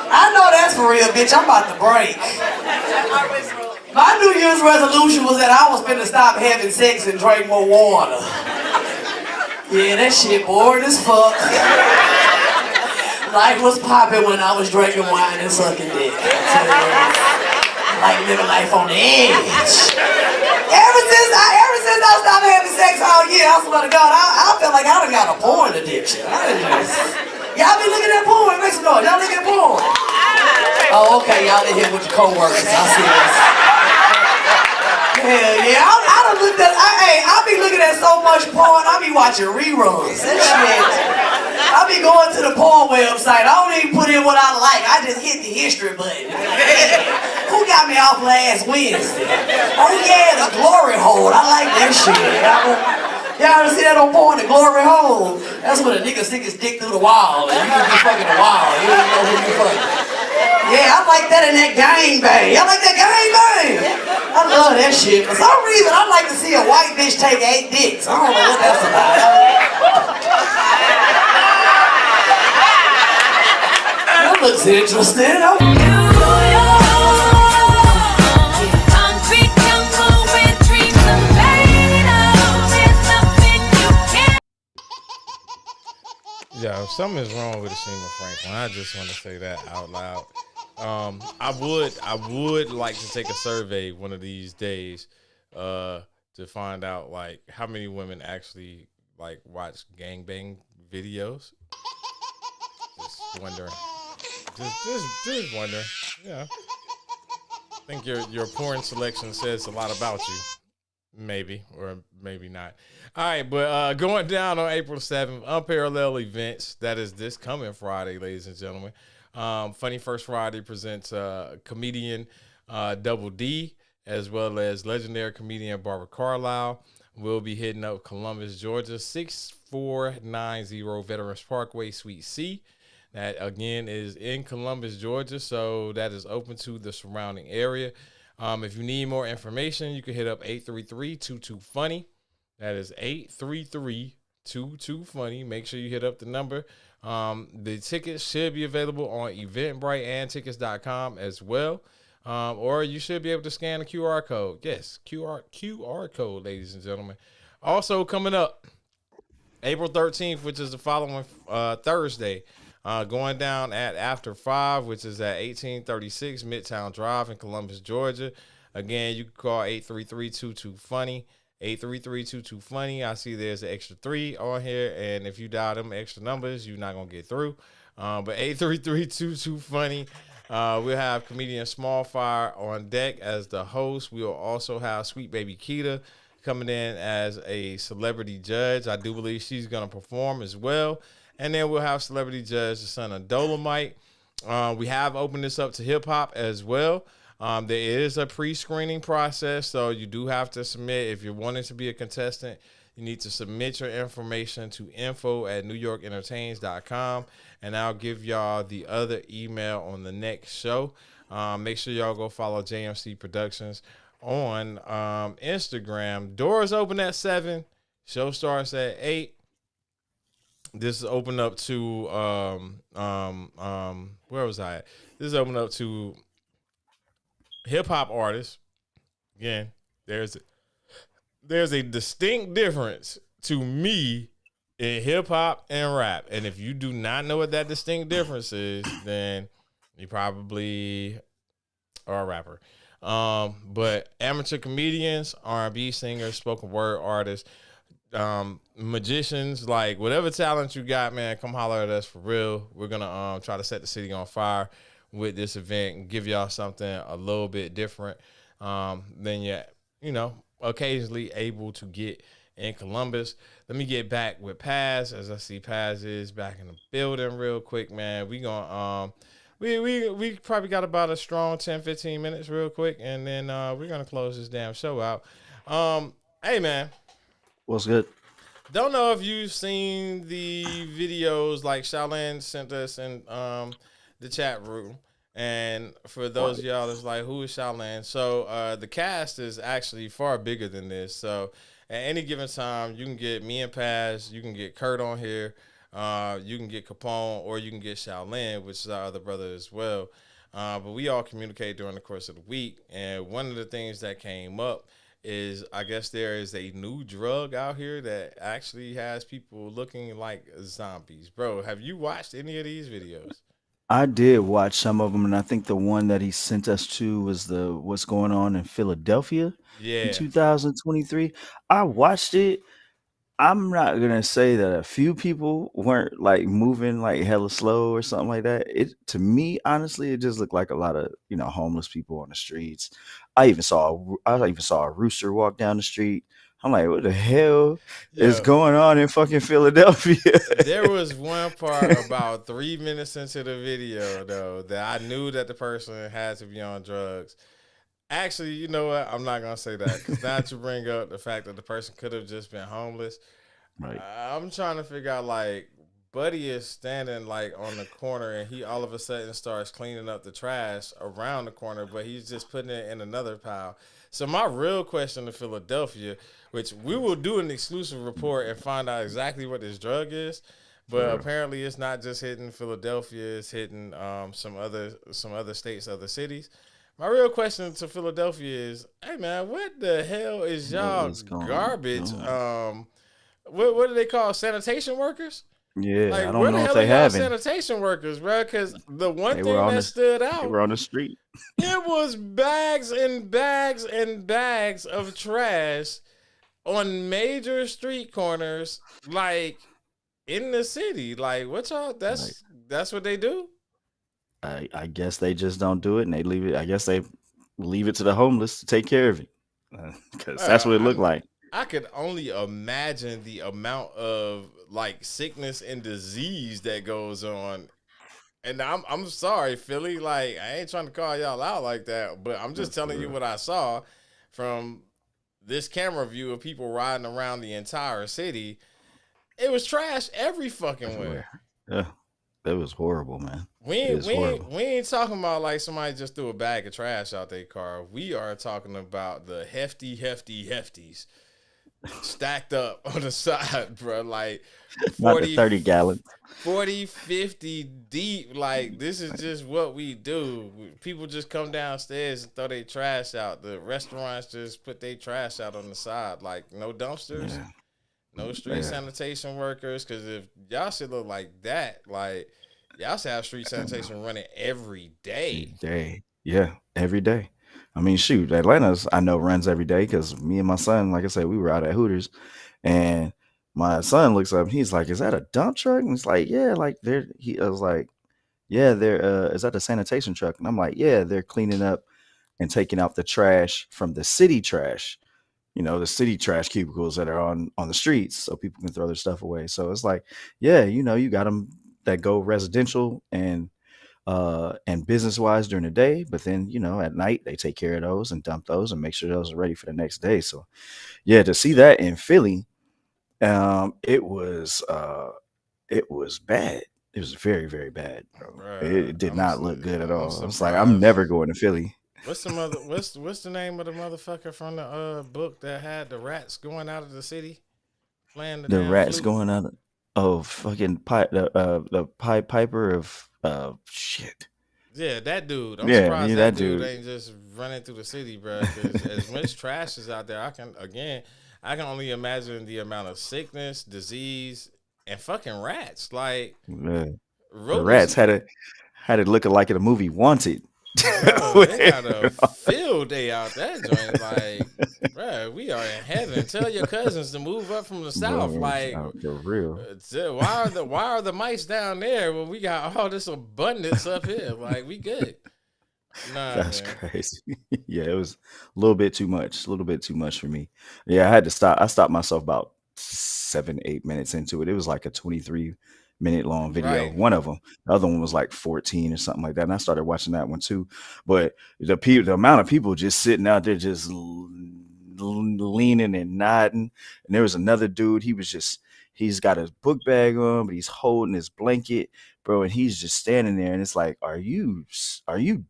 I know that's for real, bitch. I'm about to break. My New Year's resolution was that I was finna stop having sex and drink more water. Yeah, that shit boring as fuck. Life was popping when I was drinking wine and sucking dick. Like living life on the edge. Ever since I stopped having sex all year, I swear to God, I felt like I done got a porn addiction. Y'all be looking at porn, make some noise. Y'all looking at porn? Oh, okay, y'all in here with your co-workers. I see this. Hell yeah, I done looked at, I be looking at so much porn, I be watching reruns. That shit. I be going to the porn website. I don't even put in what I like. I just hit the history button. Who got me off last Wednesday? Oh yeah, the glory hole. I like that shit. Y'all ever see that on porn, the glory hole? That's when a nigga stick his dick through the wall and you just be fucking the wall. You don't even know who you fucking. Yeah, I like that in that gangbang. Y'all like that gangbang? I love that shit. For some reason, I like to see a white bitch take 8 dicks. I don't know what that's about. That looks interesting. Yeah, something is wrong with Ashima Franklin. I just want to say that out loud. I would like to take a survey one of these days to find out like how many women actually like watch gangbang videos. Just wondering. Just wondering. Yeah. I think your porn selection says a lot about you. Maybe or maybe not. All right, but going down on April 7th, Unparalleled Events. That is this coming Friday, ladies and gentlemen. Funny First Friday presents comedian Double D, as well as legendary comedian Barbara Carlisle. We'll be hitting up Columbus, Georgia, 6490 Veterans Parkway, Suite C. That, again, is in Columbus, Georgia, so that is open to the surrounding area. If you need more information, you can hit up 833-22-FUNNY. That is 833-22-FUNNY. Make sure you hit up the number. The tickets should be available on Eventbrite and tickets.com as well. Or you should be able to scan the QR code. Yes, QR code, ladies and gentlemen. Also coming up, April 13th, which is the following Thursday, going down at After 5, which is at 1836 Midtown Drive in Columbus, Georgia. Again, you can call 833-22-FUNNY, 833-22-FUNNY. I see there's an extra 3 on here, and if you dial them extra numbers, you're not going to get through. But 833-22-FUNNY. We'll have comedian Smallfire on deck as the host. We'll also have Sweet Baby Keita coming in as a celebrity judge. I do believe she's going to perform as well. And then we'll have celebrity judge the son of Dolomite. We have opened this up to hip hop as well. There is a pre-screening process, so you do have to submit. If you're wanting to be a contestant, you need to submit your information to info@newyorkentertains.com, and I'll give y'all the other email on the next show. Make sure y'all go follow JMC Productions on Instagram. Doors open at 7. Show starts at 8. This is open up to where was I at? This is open up to hip hop artists. Again, there's a distinct difference to me in hip hop and rap. And if you do not know what that distinct difference is, then you probably are a rapper. But amateur comedians, R&B singers, spoken word artists, magicians, like whatever talent you got, man, come holler at us for real. We're gonna try to set the city on fire with this event and give y'all something a little bit different than you know, occasionally able to get in Columbus. Let me get back with Paz, as I see Paz is back in the building real quick, man. We gonna we probably got about a strong 10-15 minutes real quick, and then we're gonna close this damn show out. Hey man, What's good? don't know if you've seen the videos like Shaolin sent us in the chat room. And for those of y'all that's like, who is Shaolin? So the cast is actually far bigger than this. So at any given time, you can get me and Paz, you can get Kurt on here, you can get Capone, or you can get Shaolin, which is our other brother as well. But we all communicate during the course of the week. And one of the things that came up is, I guess there is a new drug out here that actually has people looking like zombies. Bro, have you watched any of these videos? I did watch some of them, and I think the one that he sent us to was the what's going on in Philadelphia in Yeah. 2023. I watched it. I'm not gonna say that a few people weren't like moving like hella slow or something like that. It to me, honestly, it just looked like a lot of homeless people on the streets. I even saw a rooster walk down the street. I'm like, what the hell is Yo, going on in fucking Philadelphia? there was one part about 3 minutes into the video, though, that I knew that the person had to be on drugs. Actually, you know what? I'm not going to say that, because now to bring up the fact that the person could have just been homeless, Right. I'm trying to figure out, like, Buddy is standing, like, on the corner, and he all of a sudden starts cleaning up the trash around the corner, but he's just putting it in another pile. So my real question to Philadelphia, which we will do an exclusive report and find out exactly what this drug is, but apparently it's not just hitting Philadelphia, it's hitting some other states, other cities. My real question to Philadelphia is, hey man, what the hell is y'all garbage? What do they call sanitation workers? Yeah, Like, I where don't the know if hell are they y'all haven't. sanitation workers, bro? Because the one They thing were on that the stood they out, were on the street. it was bags and bags and bags of trash on major street corners, like in the city. Like, what y'all? That's what they do. I guess they just don't do it, and they leave it. I guess they leave it to the homeless to take care of it, because that's what it looked like. I could only imagine the amount of like sickness and disease that goes on. And I'm sorry, Philly. Like, I ain't trying to call y'all out like that, but I'm just telling you what I saw from this camera view of people riding around the entire city. It was trash every fucking way. Yeah, that was horrible, man. We It ain't, is we, ain't, horrible. we ain't talking about like somebody just threw a bag of trash out their car. We are talking about the hefties stacked up on the side, bro. Like Not the 30 gallons. 40, 50 deep. Like, this is just what we do. People just come downstairs and throw their trash out. The restaurants just put their trash out on the side. Like, no dumpsters, no street sanitation workers. Because if y'all should look like that, like, y'all should have street sanitation running every day. Yeah, every day. I mean, shoot, Atlanta's I know runs every day, because me and my son, like I said, we were out at Hooters, and my son looks up and he's like, "Is that a dump truck?" And it's like, "Yeah, like there." I was like, yeah, they're is that the sanitation truck? And I'm like, yeah, they're cleaning up and taking out the trash from the city trash. The city trash cubicles that are on the streets, so people can throw their stuff away. So it's like, yeah, you got them that go residential and business wise during the day, but then at night they take care of those and dump those and make sure those are ready for the next day. So yeah, to see that in Philly, it was bad. It was very, very bad, bro. Bruh, It did not look good at I'm all. I was like, I'm surprised. never going to Philly. What's the mother? What's the name of the motherfucker from the book that had the rats going out of the city playing the The damn rats flute? going out. Oh, fucking the Pied Piper of shit. Yeah, that dude. I'm Yeah, surprised that that dude dude. ain't just running through the city, bro. Because as much trash is out there, I can only imagine the amount of sickness, disease, and fucking rats. Like Yeah. The rodents. rats had it looking like in a movie Wanted. Bro, they got a field day out that joint. Like, bro, we are in heaven. Tell your cousins to move up from the south. Bro, Like, for real. why are the mice down there when we got all this abundance up here? Like, we good. Nah, That's man. crazy. Yeah, it was a little bit too much. A little bit too much for me. Yeah, I had to stop. I stopped myself about 7, 8 minutes into it. It was like a 23-minute long video. Right. One of them. The other one was like 14 or something like that. And I started watching that one too. But the amount of people just sitting out there just leaning and nodding. And there was another dude. He's got his book bag on, but he's holding his blanket, bro, and he's just standing there. And it's like, are you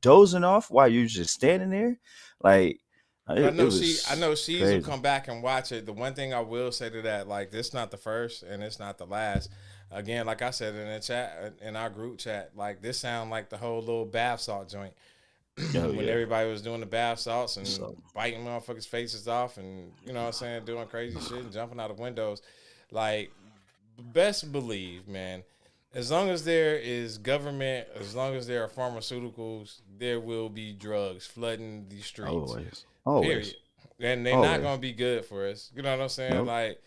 dozing off while you're just standing there? Like, But it I was know she's will crazy. come back and watch it. The one thing I will say to that, like, this not the first and it's not the last. Again, like I said in the chat, in our group chat, like this sound like the whole little bath salt joint. Oh When yeah. everybody was doing the bath salts and So biting motherfuckers' faces off and, you know what I'm saying, doing crazy shit and jumping out of windows. Like, best believe, man, as long as there is government, as long as there are pharmaceuticals, there will be drugs flooding the streets. always, Period. always, And they're not always. going to be good for us. You know what I'm saying? Nope. Like,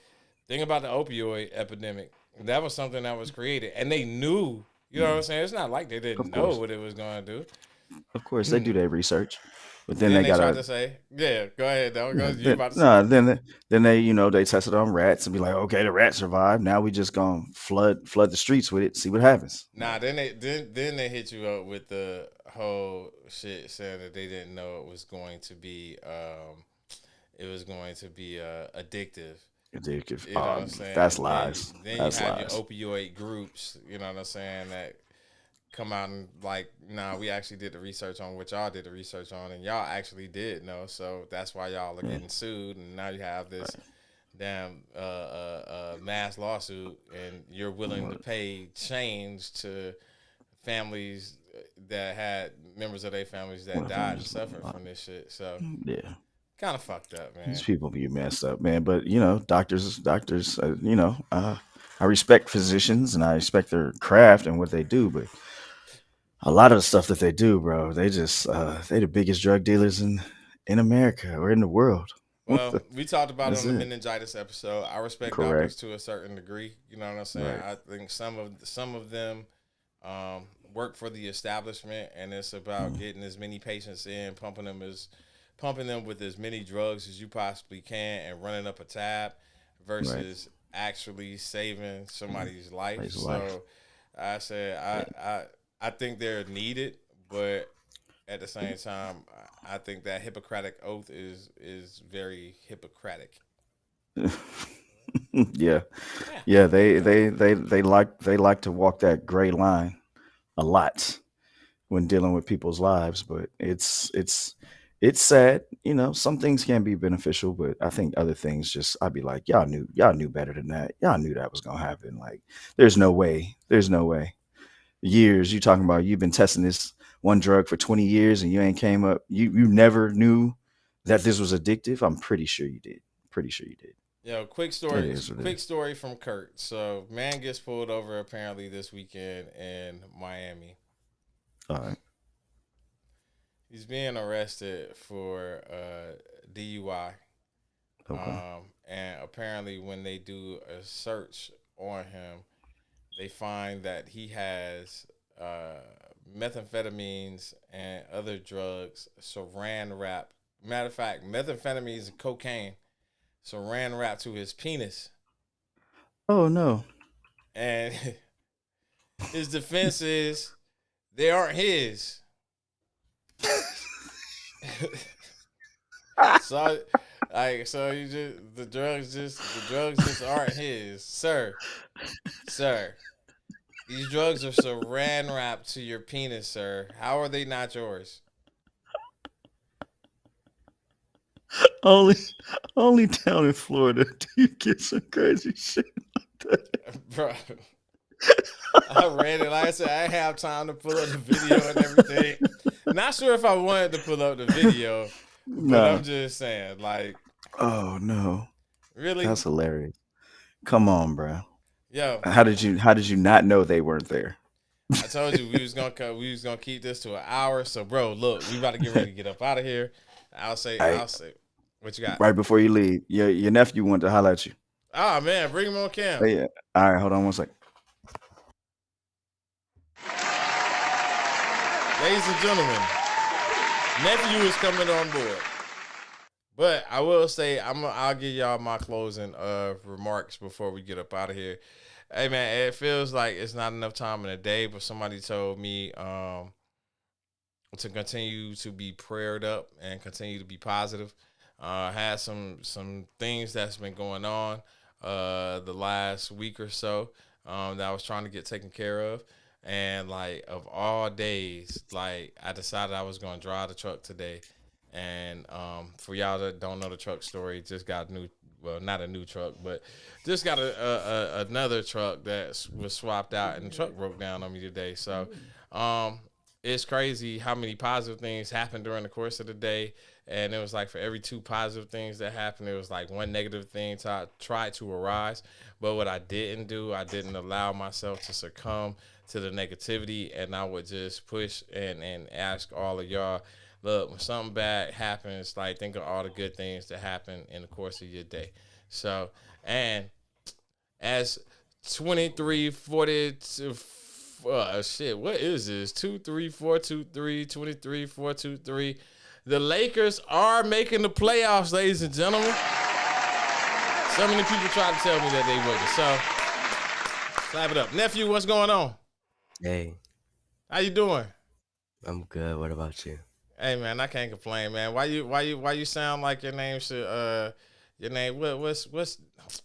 think about the opioid epidemic. That was something that was created. And they knew, you know what I'm saying? It's not like they didn't Of know course, what it was going to do. of course, they do their research, but then Then they they tried gotta. to say, yeah, go ahead, though. Yeah, You then, about to say. nah, then they tested on rats and be like, okay, the rats survived. Now we just gonna flood the streets with it, see what happens. Nah, then they hit you up with the whole shit saying that they didn't know it was going to be addictive. Addictive. You know what I'm saying? That's And lies. then you That's have your lies. opioid groups, you know what I'm saying, that come out and like, nah, we actually did the research on what y'all did the research on, and y'all actually did know. So that's why y'all are Yeah, getting sued, and now you have this damn mass lawsuit, and you're willing to right. pay change to families that had members of their families that Well, died and families, suffered from this shit. So yeah, kind of fucked up, these man. people be messed up, man. But doctors. I respect physicians and I respect their craft and what they do, but a lot of the stuff that they do, bro, they the biggest drug dealers in America or in the world. Well, we talked about it That's on the it. meningitis episode. I respect doctors Correct. to a certain degree. You know what I'm saying? Right. I think some of them work for the establishment, and it's about Mm, getting as many patients in, pumping them with as many drugs as you possibly can, and running up a tab right. versus actually saving somebody's life. Plays life. So I said Yeah. I think they're needed, but at the same time, I think that Hippocratic oath is very Hippocratic. Yeah. Yeah. Yeah. They like to walk that gray line a lot when dealing with people's lives, but it's sad. Some things can be beneficial, but I think other things just I'd be like, y'all knew better than that. Y'all knew that was gonna happen. Like, there's no way. There's no way. Years you talking about you've been testing this one drug for 20 years and you ain't came up. You never knew that this was addictive. I'm pretty sure you did. Pretty sure you did. Yo, It is what it quick is. story from Kurt. So, man gets pulled over apparently this weekend in Miami. All right. He's being arrested for DUI. Okay. And apparently, when they do a search on him, they find that he has methamphetamines and other drugs saran wrap. Matter of fact, methamphetamines and cocaine saran wrap to his penis. Oh no. And his defense is they aren't his. So you just the drugs just aren't his, sir. These drugs are saran wrapped to your penis, sir. How are they not yours? Only down in Florida do you get some crazy shit like that. Bro. I read it. Like I said, I didn't have time to pull up the video and everything. Not sure if I wanted to pull up the video, but I'm just saying, like, oh no, really? That's hilarious. Come on, bro. Yo, how did you not know they weren't there? I told you we was gonna keep this to an hour. So, bro, look, we about to get ready to get up out of here. I'll say, what you got? Right before you leave, your nephew wanted to holler at you. Oh man, bring him on cam. Oh, yeah. All right, hold on one second. Ladies and gentlemen, nephew is coming on board. But I will say I'll give y'all my closing remarks before we get up out of here. Hey man, it feels like it's not enough time in the day, but somebody told me to continue to be prayed up and continue to be positive. Had some things that's been going on the last week or so that I was trying to get taken care of. And like of all days, like I decided I was gonna drive the truck today. And for y'all that don't know the truck story, just got not a new truck, but just got another truck that was swapped out, and the truck broke down on me today. So it's crazy how many positive things happened during the course of the day. And it was like for every 2 positive things that happened, it was like 1 negative thing tried to arise. But what I didn't do, I didn't allow myself to succumb to the negativity, and I would just push and ask all of y'all, look, when something bad happens, like think of all the good things that happen in the course of your day. So, and as 2342, what is this? 23423, 23423. The Lakers are making the playoffs, ladies and gentlemen. So many people tried to tell me that they wouldn't. So, clap it up. Nephew, what's going on? Hey. How you doing? I'm good. What about you? Hey man, I can't complain, man. Why you sound like your name should your name what's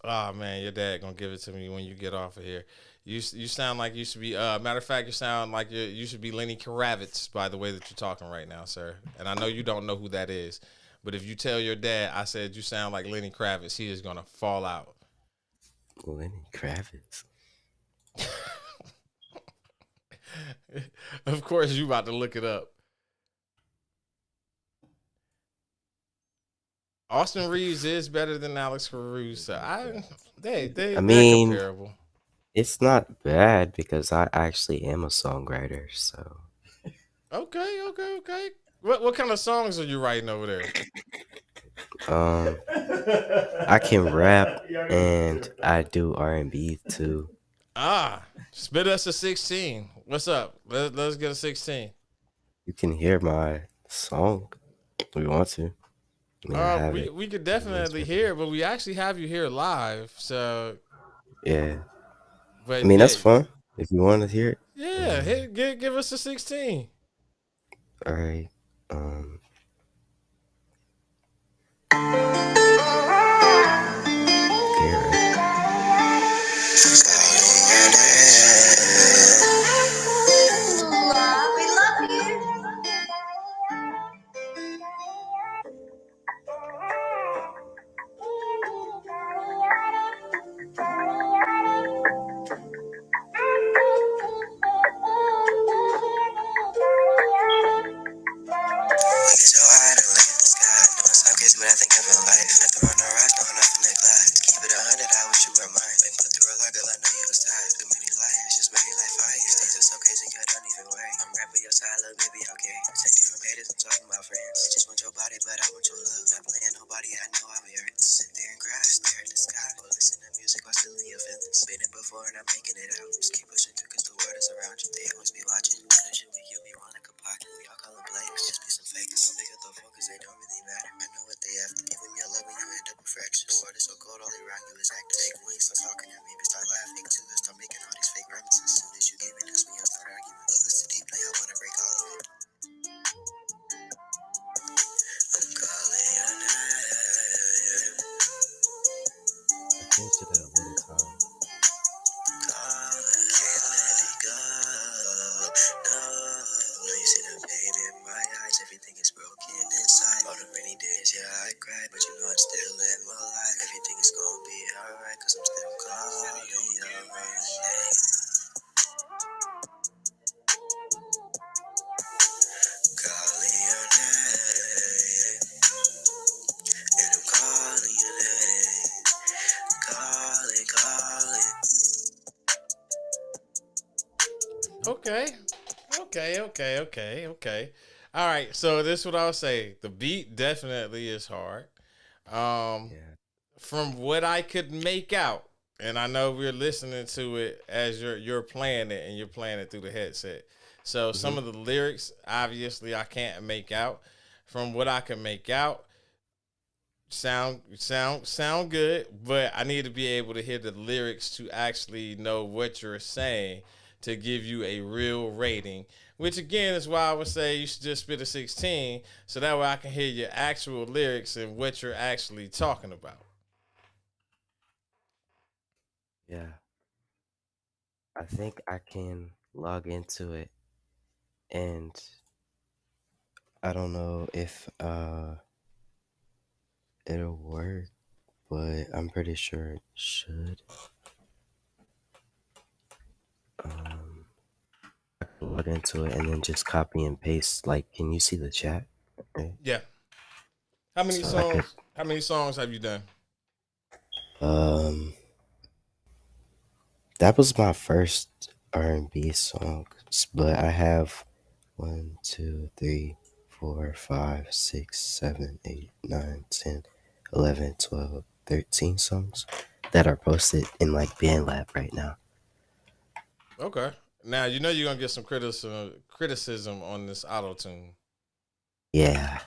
oh man, your dad gonna give it to me when you get off of here. You sound like you should be matter of fact, you sound like you should be Lenny Kravitz by the way that you're talking right now, sir. And I know you don't know who that is, but if you tell your dad I said you sound like Lenny Kravitz, he is gonna fall out. Lenny Kravitz. Of course you about to look it up. Austin Reeves is better than Alex Caruso. They're comparable. It's not bad because I actually am a songwriter, so. Okay. What kind of songs are you writing over there? I can rap and I do R&B too. Spit us a 16. What's up? Let's get a 16. You can hear my song if you want to. We could definitely hear it, but we actually have you here live, so yeah. But I mean that's fun if you want to hear it. Yeah, give us a 16. All right. Before and I'm making it out. Just keep pushing through cause the world is around you. They always be watching. changed it a little time. Everything is broken inside. All the rainy days, yeah, I cried, but you know I'm still in my life. Everything is gonna be alright, cause I'm still calling your name. Calling your name. And I'm calling your name. Calling. Okay. All right, so this is what I'll say. The beat definitely is hard. Yeah. From what I could make out, and I know we're listening to it as you're playing it and you're playing it through the headset. So some of the lyrics, obviously, I can't make out. From what I can make out, sound good, but I need to be able to hear the lyrics to actually know what you're saying to give you a real rating. Which again is why I would say you should just spit a 16, so that way I can hear your actual lyrics and what you're actually talking about. Yeah. I think I can log into it, and I don't know if it'll work, but I'm pretty sure it should. I can log into it and then just copy and paste. Like, can you see the chat? Okay. Yeah. How many So I could songs? How many songs have you done? um that was my first R&B song, but I have 1, 2, 3, 4, 5, 6, 7, 8, 9, 10, 11, 12, 13 songs that are posted in like BandLab right now. Okay. Now you know you're gonna get some criticism on this auto tune. Yeah,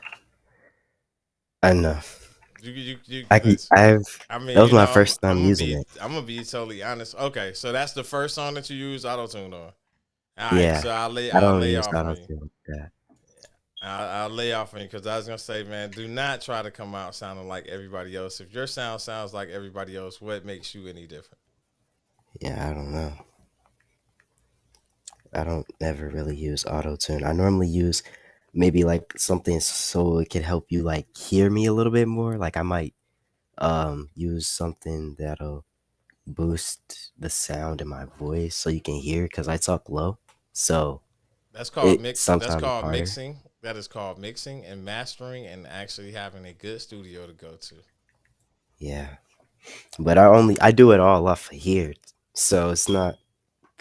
I know. I That mean, was my first time using it. I'm gonna be totally honest. Okay, so that's the first song that you use auto tune on. All right, Yeah, so I I'll don't lay use off on you. auto-tune like that. I'll lay off on you because I was gonna say, man, do not try to come out sounding like everybody else. If your sound sounds like everybody else, what makes you any different? Yeah, I don't know. I don't ever really use auto-tune. I normally use maybe like something so it can help you like hear me a little bit more. Like I might use something that'll boost the sound in my voice so you can hear because I talk low. So That's called it mix. That's sometimes called harder. mixing. That is called mixing and mastering, and actually having a good studio to go to. Yeah. But I do it all off of here. So it's not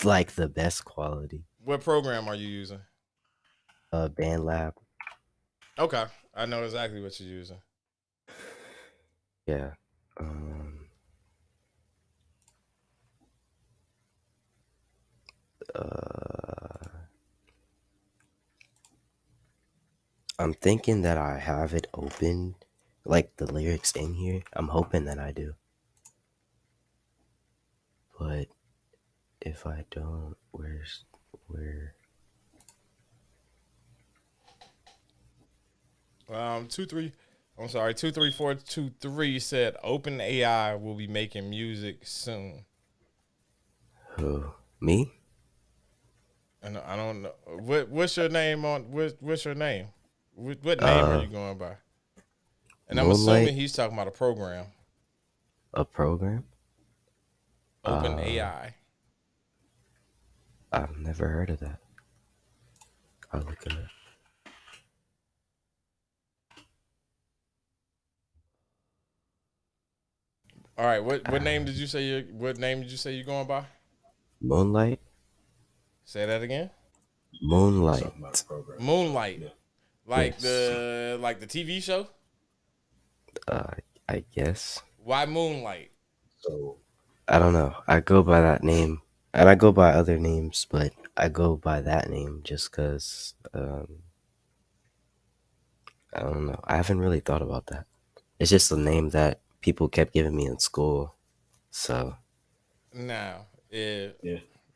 like the best quality. What program are you using? BandLab. Okay, I know exactly what you're using. Yeah. Um uh I'm thinking that I have it open, like the lyrics in here. I'm hoping that I do. But if I don't, where? 2-3. I'm sorry, 23423 said Open AI will be making music soon. Who? Me? And I don't know what's your name on what's your name? What name are Uh, you going by? And I'm Moonlight, assuming he's talking about a program, a program? Open Uh, AI. I've never heard of that. I'll look it up. All right, what Uh, name did you say you're going by? Moonlight? Say that again. Moonlight. Moonlight, Yes. like the TV show. Uh, I guess. Why Moonlight? I don't know. I go by that name. And I go by other names, but I go by that name just because, I don't know. I haven't really thought about that. It's just a name that people kept giving me in school. So, Now,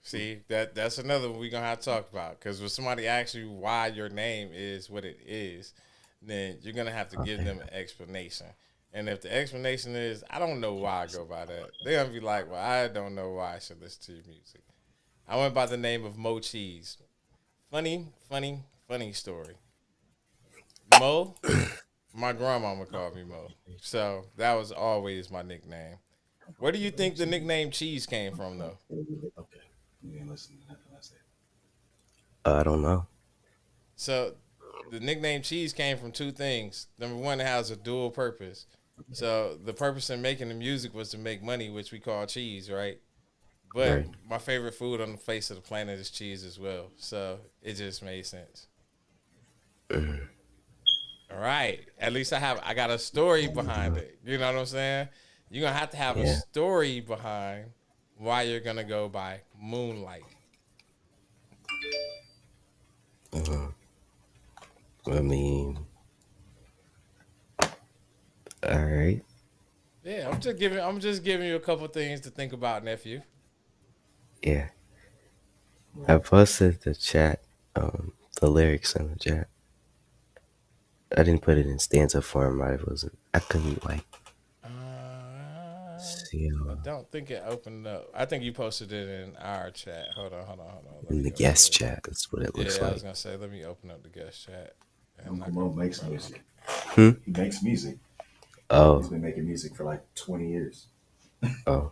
see that's another one we're gonna have to talk about because when somebody asks you why your name is what it is, then you're gonna have to give okay. them an explanation. And if the explanation is, I don't know why I go by that, they're gonna be like, well, I don't know why I should listen to your music. I went by the name of Mo Cheese. Funny story. Mo, my grandmama called me Mo. So that was always my nickname. Where do you think the nickname Cheese came from, though? Okay. You didn't listen to nothing I said. I don't know. So the nickname Cheese came from two things. Number one, it has a dual purpose. So the purpose in making the music was to make money, which we call cheese, right? But Right. my favorite food on the face of the planet is cheese as well. So it just made sense. All right. At least I got a story behind it. You know what I'm saying? You're gonna have to have a Yeah. story behind why you're gonna go by Moonlight. I mean, all right. Yeah, I'm just giving you a couple things to think about, nephew. Yeah. I posted the chat, the lyrics in the chat. I didn't put it in stanza form. I couldn't like see I don't think it opened up. I think you posted it in our chat. Hold on. Let in me the go guest to it. chat. That's what it looks Yeah, I was like. gonna say, let me open up the guest chat. Uncle Mo makes music. Hmm? He makes music. He's Oh, been making music for like 20 years. oh.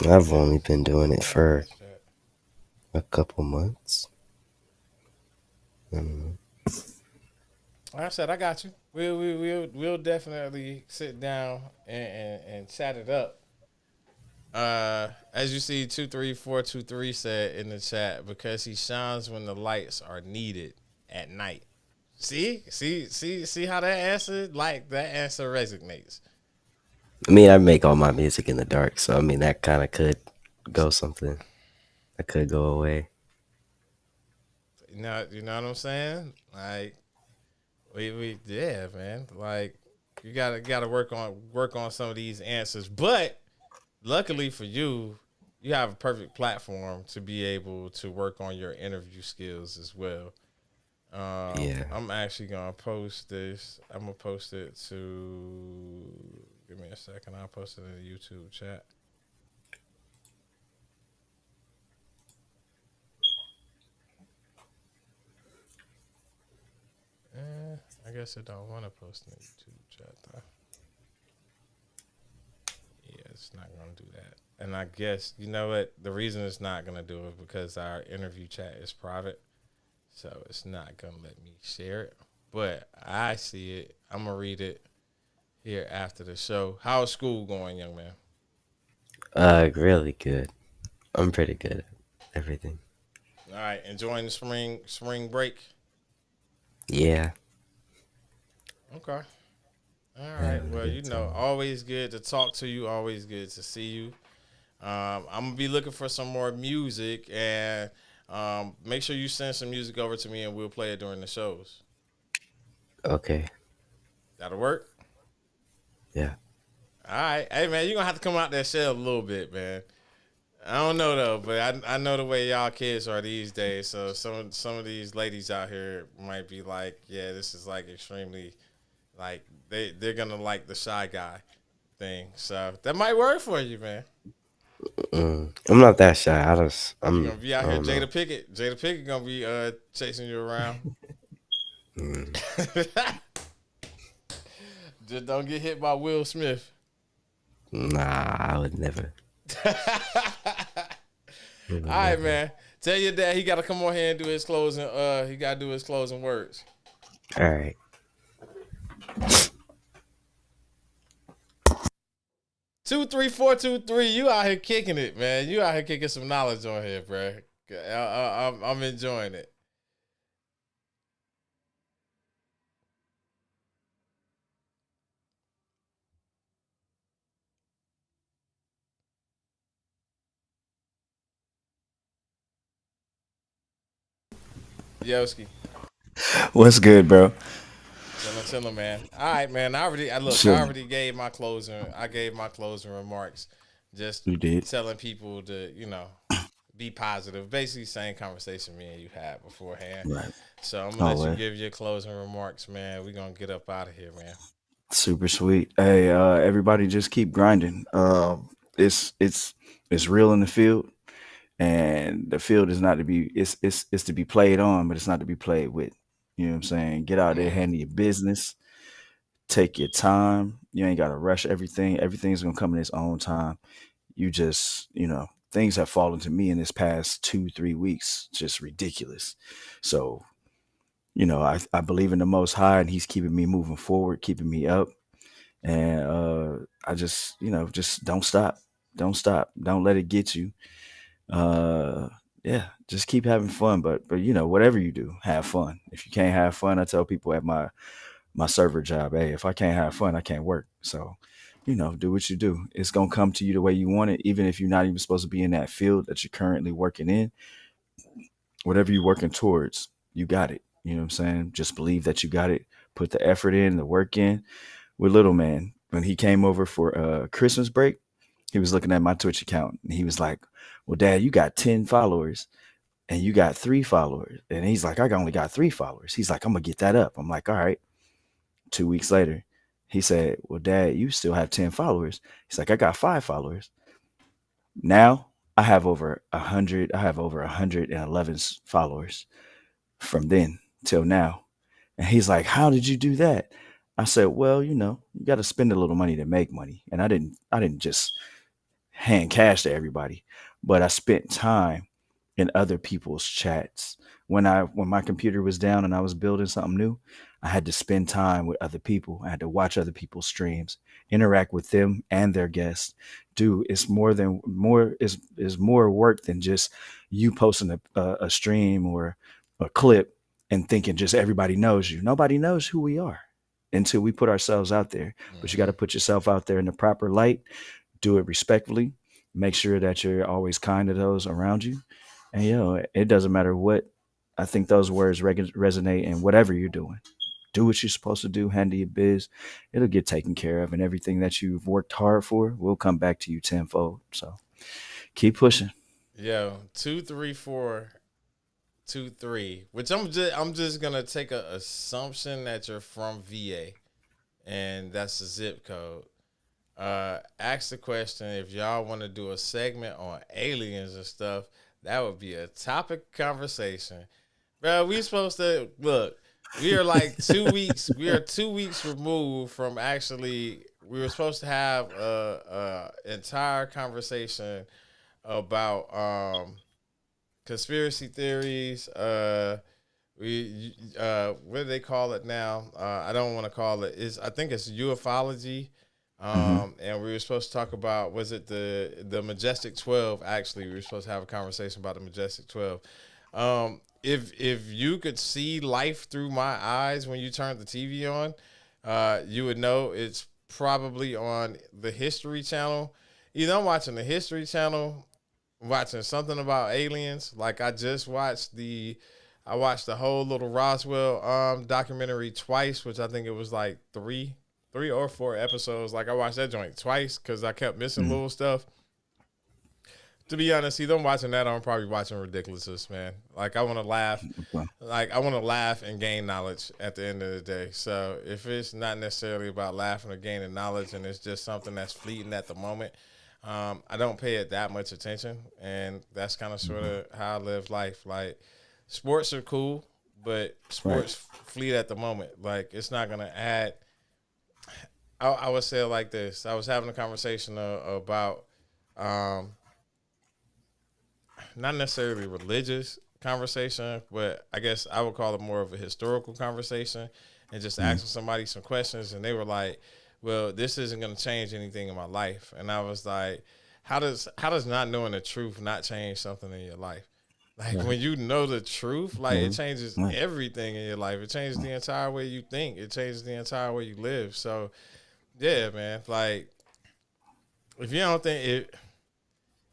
I've only been doing it for a couple months. Like I said, I got you. We'll definitely sit down and chat it up. As you see, 23423 said in the chat, because he shines when the lights are needed at night. See how that answer, like that answer resonates. I mean, I make all my music in the dark, so I mean that kind of could go something. That could go away. You know what I'm saying? Like yeah, man. Like you gotta work on some of these answers. But luckily for you, you have a perfect platform to be able to work on your interview skills as well. Yeah. I'm actually gonna post this. I'm gonna post it to. Give me a second. I'll post it in the YouTube chat. I guess I don't want to post in the YouTube chat though. Yeah, it's not gonna do that. And I guess you know what? The reason it's not gonna do it because our interview chat is private, so it's not gonna let me share it. But I see it. I'm gonna read it here after the show. How's school going, young man? Really good. I'm pretty good at everything. All right, enjoying the spring break. Yeah. Okay. All right. Having a Well, good time. always good to talk to you. Always good to see you. I'm gonna be looking for some more music, and make sure you send some music over to me, and we'll play it during the shows. Okay. That'll work. Yeah. All right. Hey, man, you're gonna have to come out that shell a little bit, man. I don't know though, but I know the way y'all kids are these days. So some of these ladies out here might be like, yeah, this is like extremely, like they're gonna like the shy guy thing. So that might work for you, man. I'm not that shy. You're gonna be out I here, don't know. Jada Pickett gonna be chasing you around. Just don't get hit by Will Smith. Nah, I would never. All right, man. Tell your dad he got to come on here and do his closing. He got to do his closing words. All right. 23423. You out here kicking it, man. You out here kicking some knowledge on here, bro. I'm enjoying it. Yoski. What's good, bro? Chillin', man. All right, man. I Chillin'. already gave my closing. I gave my closing remarks. Just You did. telling people to, be positive. Basically, same conversation me and you had beforehand. Right. So I'm gonna let you Always. give your closing remarks, man. We're gonna get up out of here, man. Super sweet. Hey, everybody, just keep grinding. It's real in the field, and the field is not to be. It's to be played on, but it's not to be played with. You know what I'm saying? Get out there, handle your business, take your time. You ain't got to rush everything. Everything's gonna come in its own time. You just, things have fallen to me in this past 2-3 weeks, just ridiculous. So, I believe in the Most High, and He's keeping me moving forward, keeping me up. And I just, just don't stop. Don't stop. Don't let it get you. Yeah, just keep having fun. But whatever you do, have fun. If you can't have fun, I tell people at my server job, hey, if I can't have fun, I can't work. So, do what you do. It's gonna come to you the way you want it, even if you're not even supposed to be in that field that you're currently working in. Whatever you're working towards, you got it. You know what I'm saying? Just believe that you got it. Put the effort in, the work in. With little man, when he came over for Christmas break, he was looking at my Twitch account and he was like, well, Dad, you got 10 followers and you got 3 followers. And he's like, I only got 3 followers. He's like, I'm gonna get that up. I'm like, all right. 2 weeks later, he said, well, Dad, you still have 10 followers. He's like, I got 5 followers. Now I have over 100. I have over 111 followers from then till now. And he's like, how did you do that? I said, well, you got to spend a little money to make money. And I didn't just hand cash to everybody, but I spent time in other people's chats. When my computer was down and I was building something new, I had to spend time with other people. I had to watch other people's streams, interact with them and their guests. Dude, it's more work than just you posting a stream or a clip and thinking just everybody knows you. Nobody knows who we are until we put ourselves out there. But you got to put yourself out there in the proper light, do it respectfully, make sure that you're always kind to those around you. And, it doesn't matter what. I think those words resonate in whatever you're doing. Do what you're supposed to do, handle your biz. It'll get taken care of, and everything that you've worked hard for will come back to you tenfold. So keep pushing. Yo, 23423, which I'm just gonna take a assumption that you're from VA, and that's the zip code. Ask the question if y'all want to do a segment on aliens and stuff. That would be a topic of conversation, bro. We supposed to look. We are like 2 weeks. We are 2 weeks removed from actually. We were supposed to have a entire conversation about conspiracy theories. What do they call it now? I don't want to call it. I think it's ufology. And we were supposed to talk about, was it the Majestic 12? Actually, we were supposed to have a conversation about the Majestic 12. If you could see life through my eyes when you turned the TV on, you would know it's probably on the History Channel. Either I'm watching the History Channel, watching something about aliens. Like I watched the whole little Roswell documentary twice, which I think it was like three or 4 episodes. Like I watched that joint twice because I kept missing little stuff. To be honest, either I'm watching that or I'm probably watching Ridiculousness, man. Like I want to laugh. Like I want to laugh and gain knowledge at the end of the day. So if it's not necessarily about laughing or gaining knowledge and it's just something that's fleeting at the moment, I don't pay it that much attention. And that's kind of sort of how I live life. Like sports are cool, but sports fleet at the moment. Like it's not going to add. I would say it like this. I was having a conversation about not necessarily religious conversation, but I guess I would call it more of a historical conversation, and just asking somebody some questions, and they were like, well, this isn't going to change anything in my life. And I was like, how does not knowing the truth not change something in your life? Like when you know the truth, like it changes everything in your life. It changes the entire way you think. It changes the entire way you live. So yeah, man, like if you don't think it,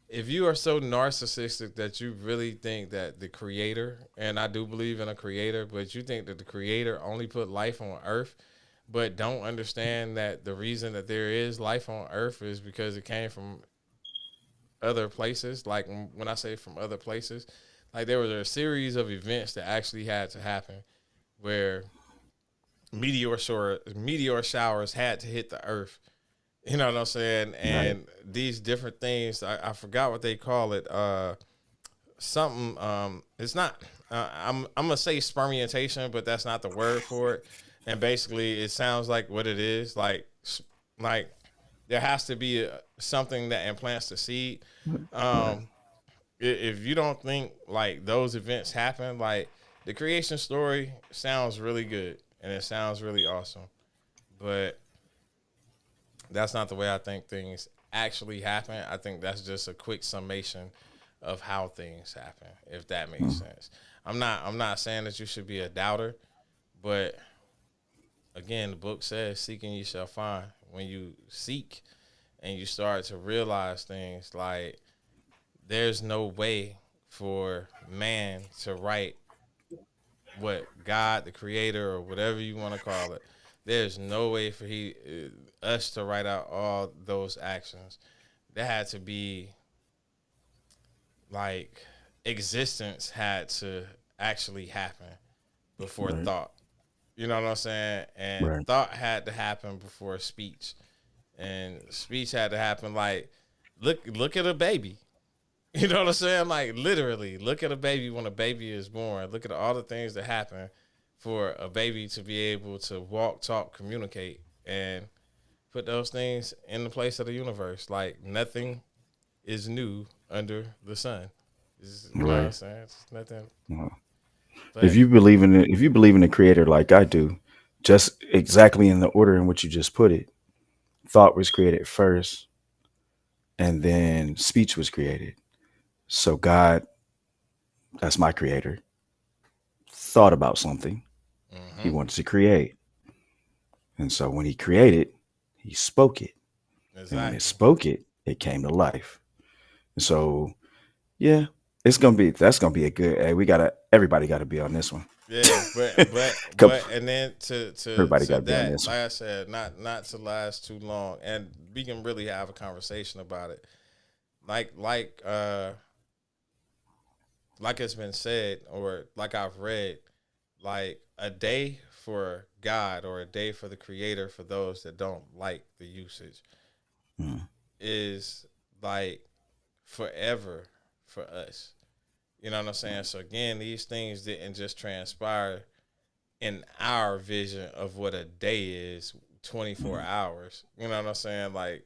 if you are so narcissistic that you really think that the creator, and I do believe in a creator, but you think that the creator only put life on earth, but don't understand that the reason that there is life on earth is because it came from other places. Like when I say from other places, like there was a series of events that actually had to happen where meteor showers had to hit the earth. You know what I'm saying? And these different things, I forgot what they call it. Something. It's not. I'm gonna say spermiation, but that's not the word for it. And basically, it sounds like what it is. Like there has to be something that implants the seed. If you don't think like those events happen, like the creation story sounds really good and it sounds really awesome, but that's not the way I think things actually happen. I think that's just a quick summation of how things happen, if that makes sense. I'm not saying that you should be a doubter, but again, the book says, seeking you shall find. When you seek and you start to realize things like there's no way for man to write what God, the creator, or whatever you want to call it, there's no way for us to write out all those actions. There had to be like existence had to actually happen before thought. You know what I'm saying? And thought had to happen before speech. And speech had to happen like look at a baby. You know what I'm saying? Like literally, look at a baby when a baby is born. Look at all the things that happen for a baby to be able to walk, talk, communicate, and put those things in the place of the universe. Like nothing is new under the sun. You know what I'm saying? It's nothing. But If you believe in the creator like I do, just exactly in the order in which you just put it, thought was created first, and then speech was created. So God, that's my creator, thought about something he wanted to create. And so when he created, he spoke it. Exactly. And when it spoke it, it came to life. And so, yeah, that's gonna be a good. Hey, everybody gotta be on this one. Yeah, but and then to everybody to gotta be on that, this like one. I said, not to last too long, and we can really have a conversation about it. Like it's been said, or like I've read, like a day for God or a day for the creator, for those that don't like the usage, is like forever for us. You know what I'm saying? So again, these things didn't just transpire in our vision of what a day is, 24 hours. You know what I'm saying? Like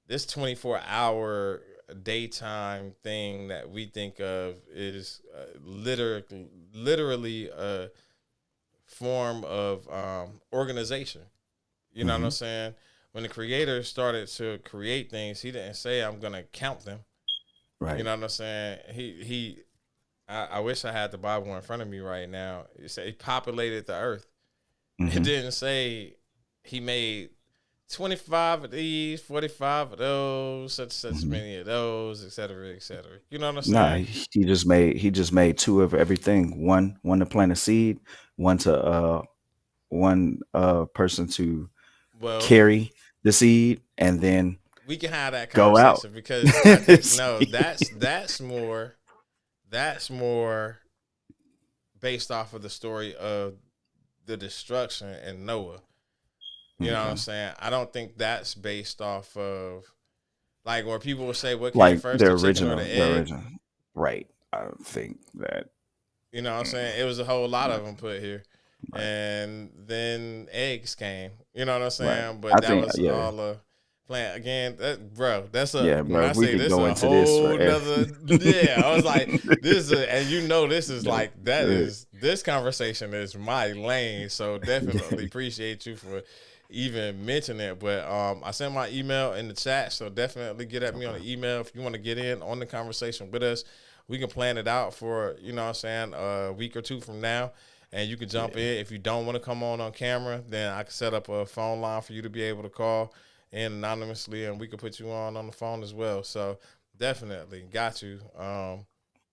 this 24-hour daytime thing that we think of is literally a form of organization. You know what I'm saying? When the creator started to create things, he didn't say, I'm going to count them. Right. You know what I'm saying? I wish I had the Bible in front of me right now. It said he populated the earth. It didn't say he made 25 of these, 45 of those, such many of those, et cetera, et cetera. You know what I'm saying? Nah, he just made two of everything. One to plant a seed, one person to Well, carry the seed, and then we can have that go out. conversation because I think no, that's more based off of the story of the destruction in Noah. You know what I'm saying? I don't think that's based off of like where people will say what came Like first, the the chicken or the egg. original. Right. I don't think that. You know what I'm saying? It was a whole lot of them put here. Right. And then eggs came. You know what I'm saying? Right. But I that think, was yeah. all a plan. Again, that's a Yeah, when bro, I we say could this go a into this whole forever. nother yeah, I was like, and you know this is like this conversation is my lane. So definitely appreciate you for even mention it. But I sent my email in the chat, so definitely get at me on the email if you want to get in on the conversation with us. We can plan it out for, you know what I'm saying, a week or two from now, and you can jump in. If you don't want to come on camera, then I can set up a phone line for you to be able to call in anonymously, and we can put you on the phone as well. So definitely got you.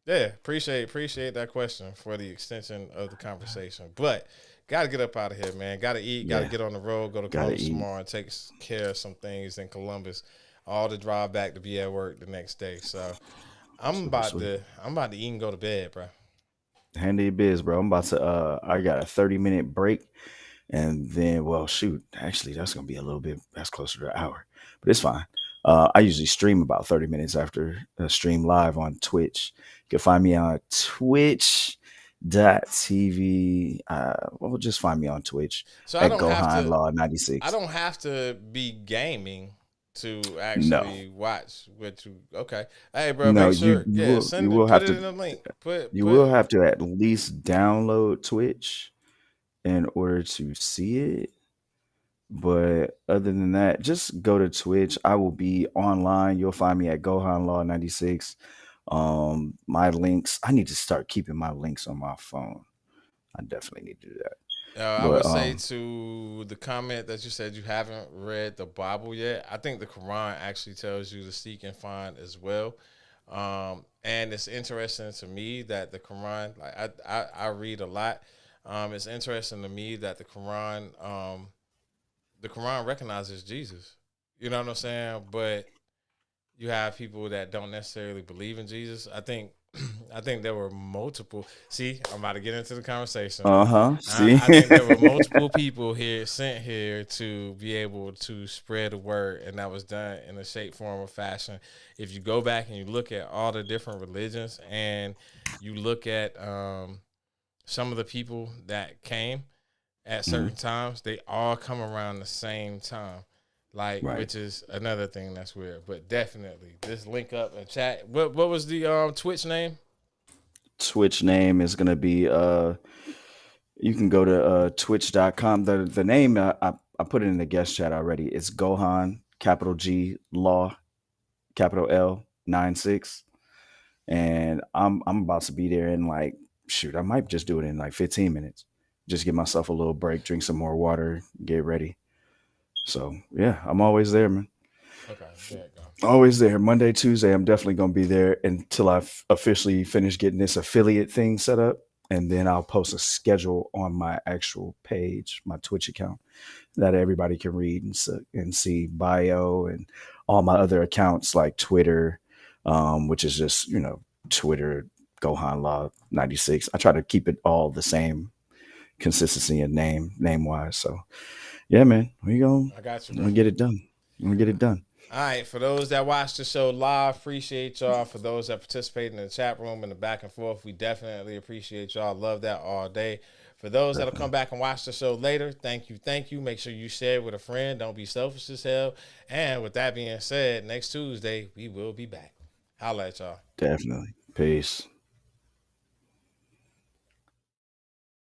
Yeah, appreciate that question for the extension of the conversation. But got to get up out of here, man. Got to eat, got to get on the road, go to Columbus tomorrow and take care of some things in Columbus. all the drive back to be at work the next day. So I'm about to eat and go to bed, bro. Handy biz, bro. I'm about to. I got a 30-minute break, and then, well, shoot. Actually, that's gonna be a little bit. That's closer to an hour, but it's fine. I usually stream about 30 minutes after stream live on Twitch. You can find me on Twitch.tv. Well, just find me on Twitch So at Gohan Law I 96. don't have to be gaming to No, actually watch what you. Okay, hey, bro, no, make sure. Yeah, you send will it. Put have it in to. the link. You will have to at least download Twitch in order to see it. But other than that, just go to Twitch. I will be online. You'll find me at Gohan Law 96. My links. I need to start keeping my links on my phone. I definitely need to do that. I But would say to the comment that you said you haven't read the Bible yet, I think the Quran actually tells you to seek and find as well. And it's interesting to me that the Quran, like I read a lot. It's interesting to me that the Quran recognizes Jesus. You know what I'm saying? But you have people that don't necessarily believe in Jesus. I think there were multiple. See, I'm about to get into the conversation. See, I think there were multiple people sent here to be able to spread the word, and that was done in a shape, form, or fashion. If you go back and you look at all the different religions, and you look at some of the people that came at certain times, they all come around the same time. Like, right. Which is another thing that's weird, but definitely this link up and chat. What was the Twitch name? Twitch name is gonna be you can go to twitch.com. The name I put it in the guest chat already. It's Gohan, capital G, Law, capital L, 96. And I'm about to be there in like, shoot, I might just do it in like 15 minutes. Just give myself a little break, drink some more water, get ready. So yeah, I'm always there, man. Okay, there you go. Always there. Monday, Tuesday, I'm definitely going to be there until I officially finish getting this affiliate thing set up. And then I'll post a schedule on my actual page, my Twitch account, that everybody can read and see bio and all my other accounts like Twitter, which is just, Twitter, Gohan Law 96. I try to keep it all the same consistency and name wise. So yeah, man, I got you, I'm gonna get it done. I'm gonna get it done. All right, for those that watch the show live, appreciate y'all. For those that participate in the chat room and the back and forth, we definitely appreciate y'all. Love that all day. For those that'll come back and watch the show later, thank you. Make sure you share it with a friend. Don't be selfish as hell. And with that being said, next Tuesday, we will be back. Holla at y'all. Definitely. Peace.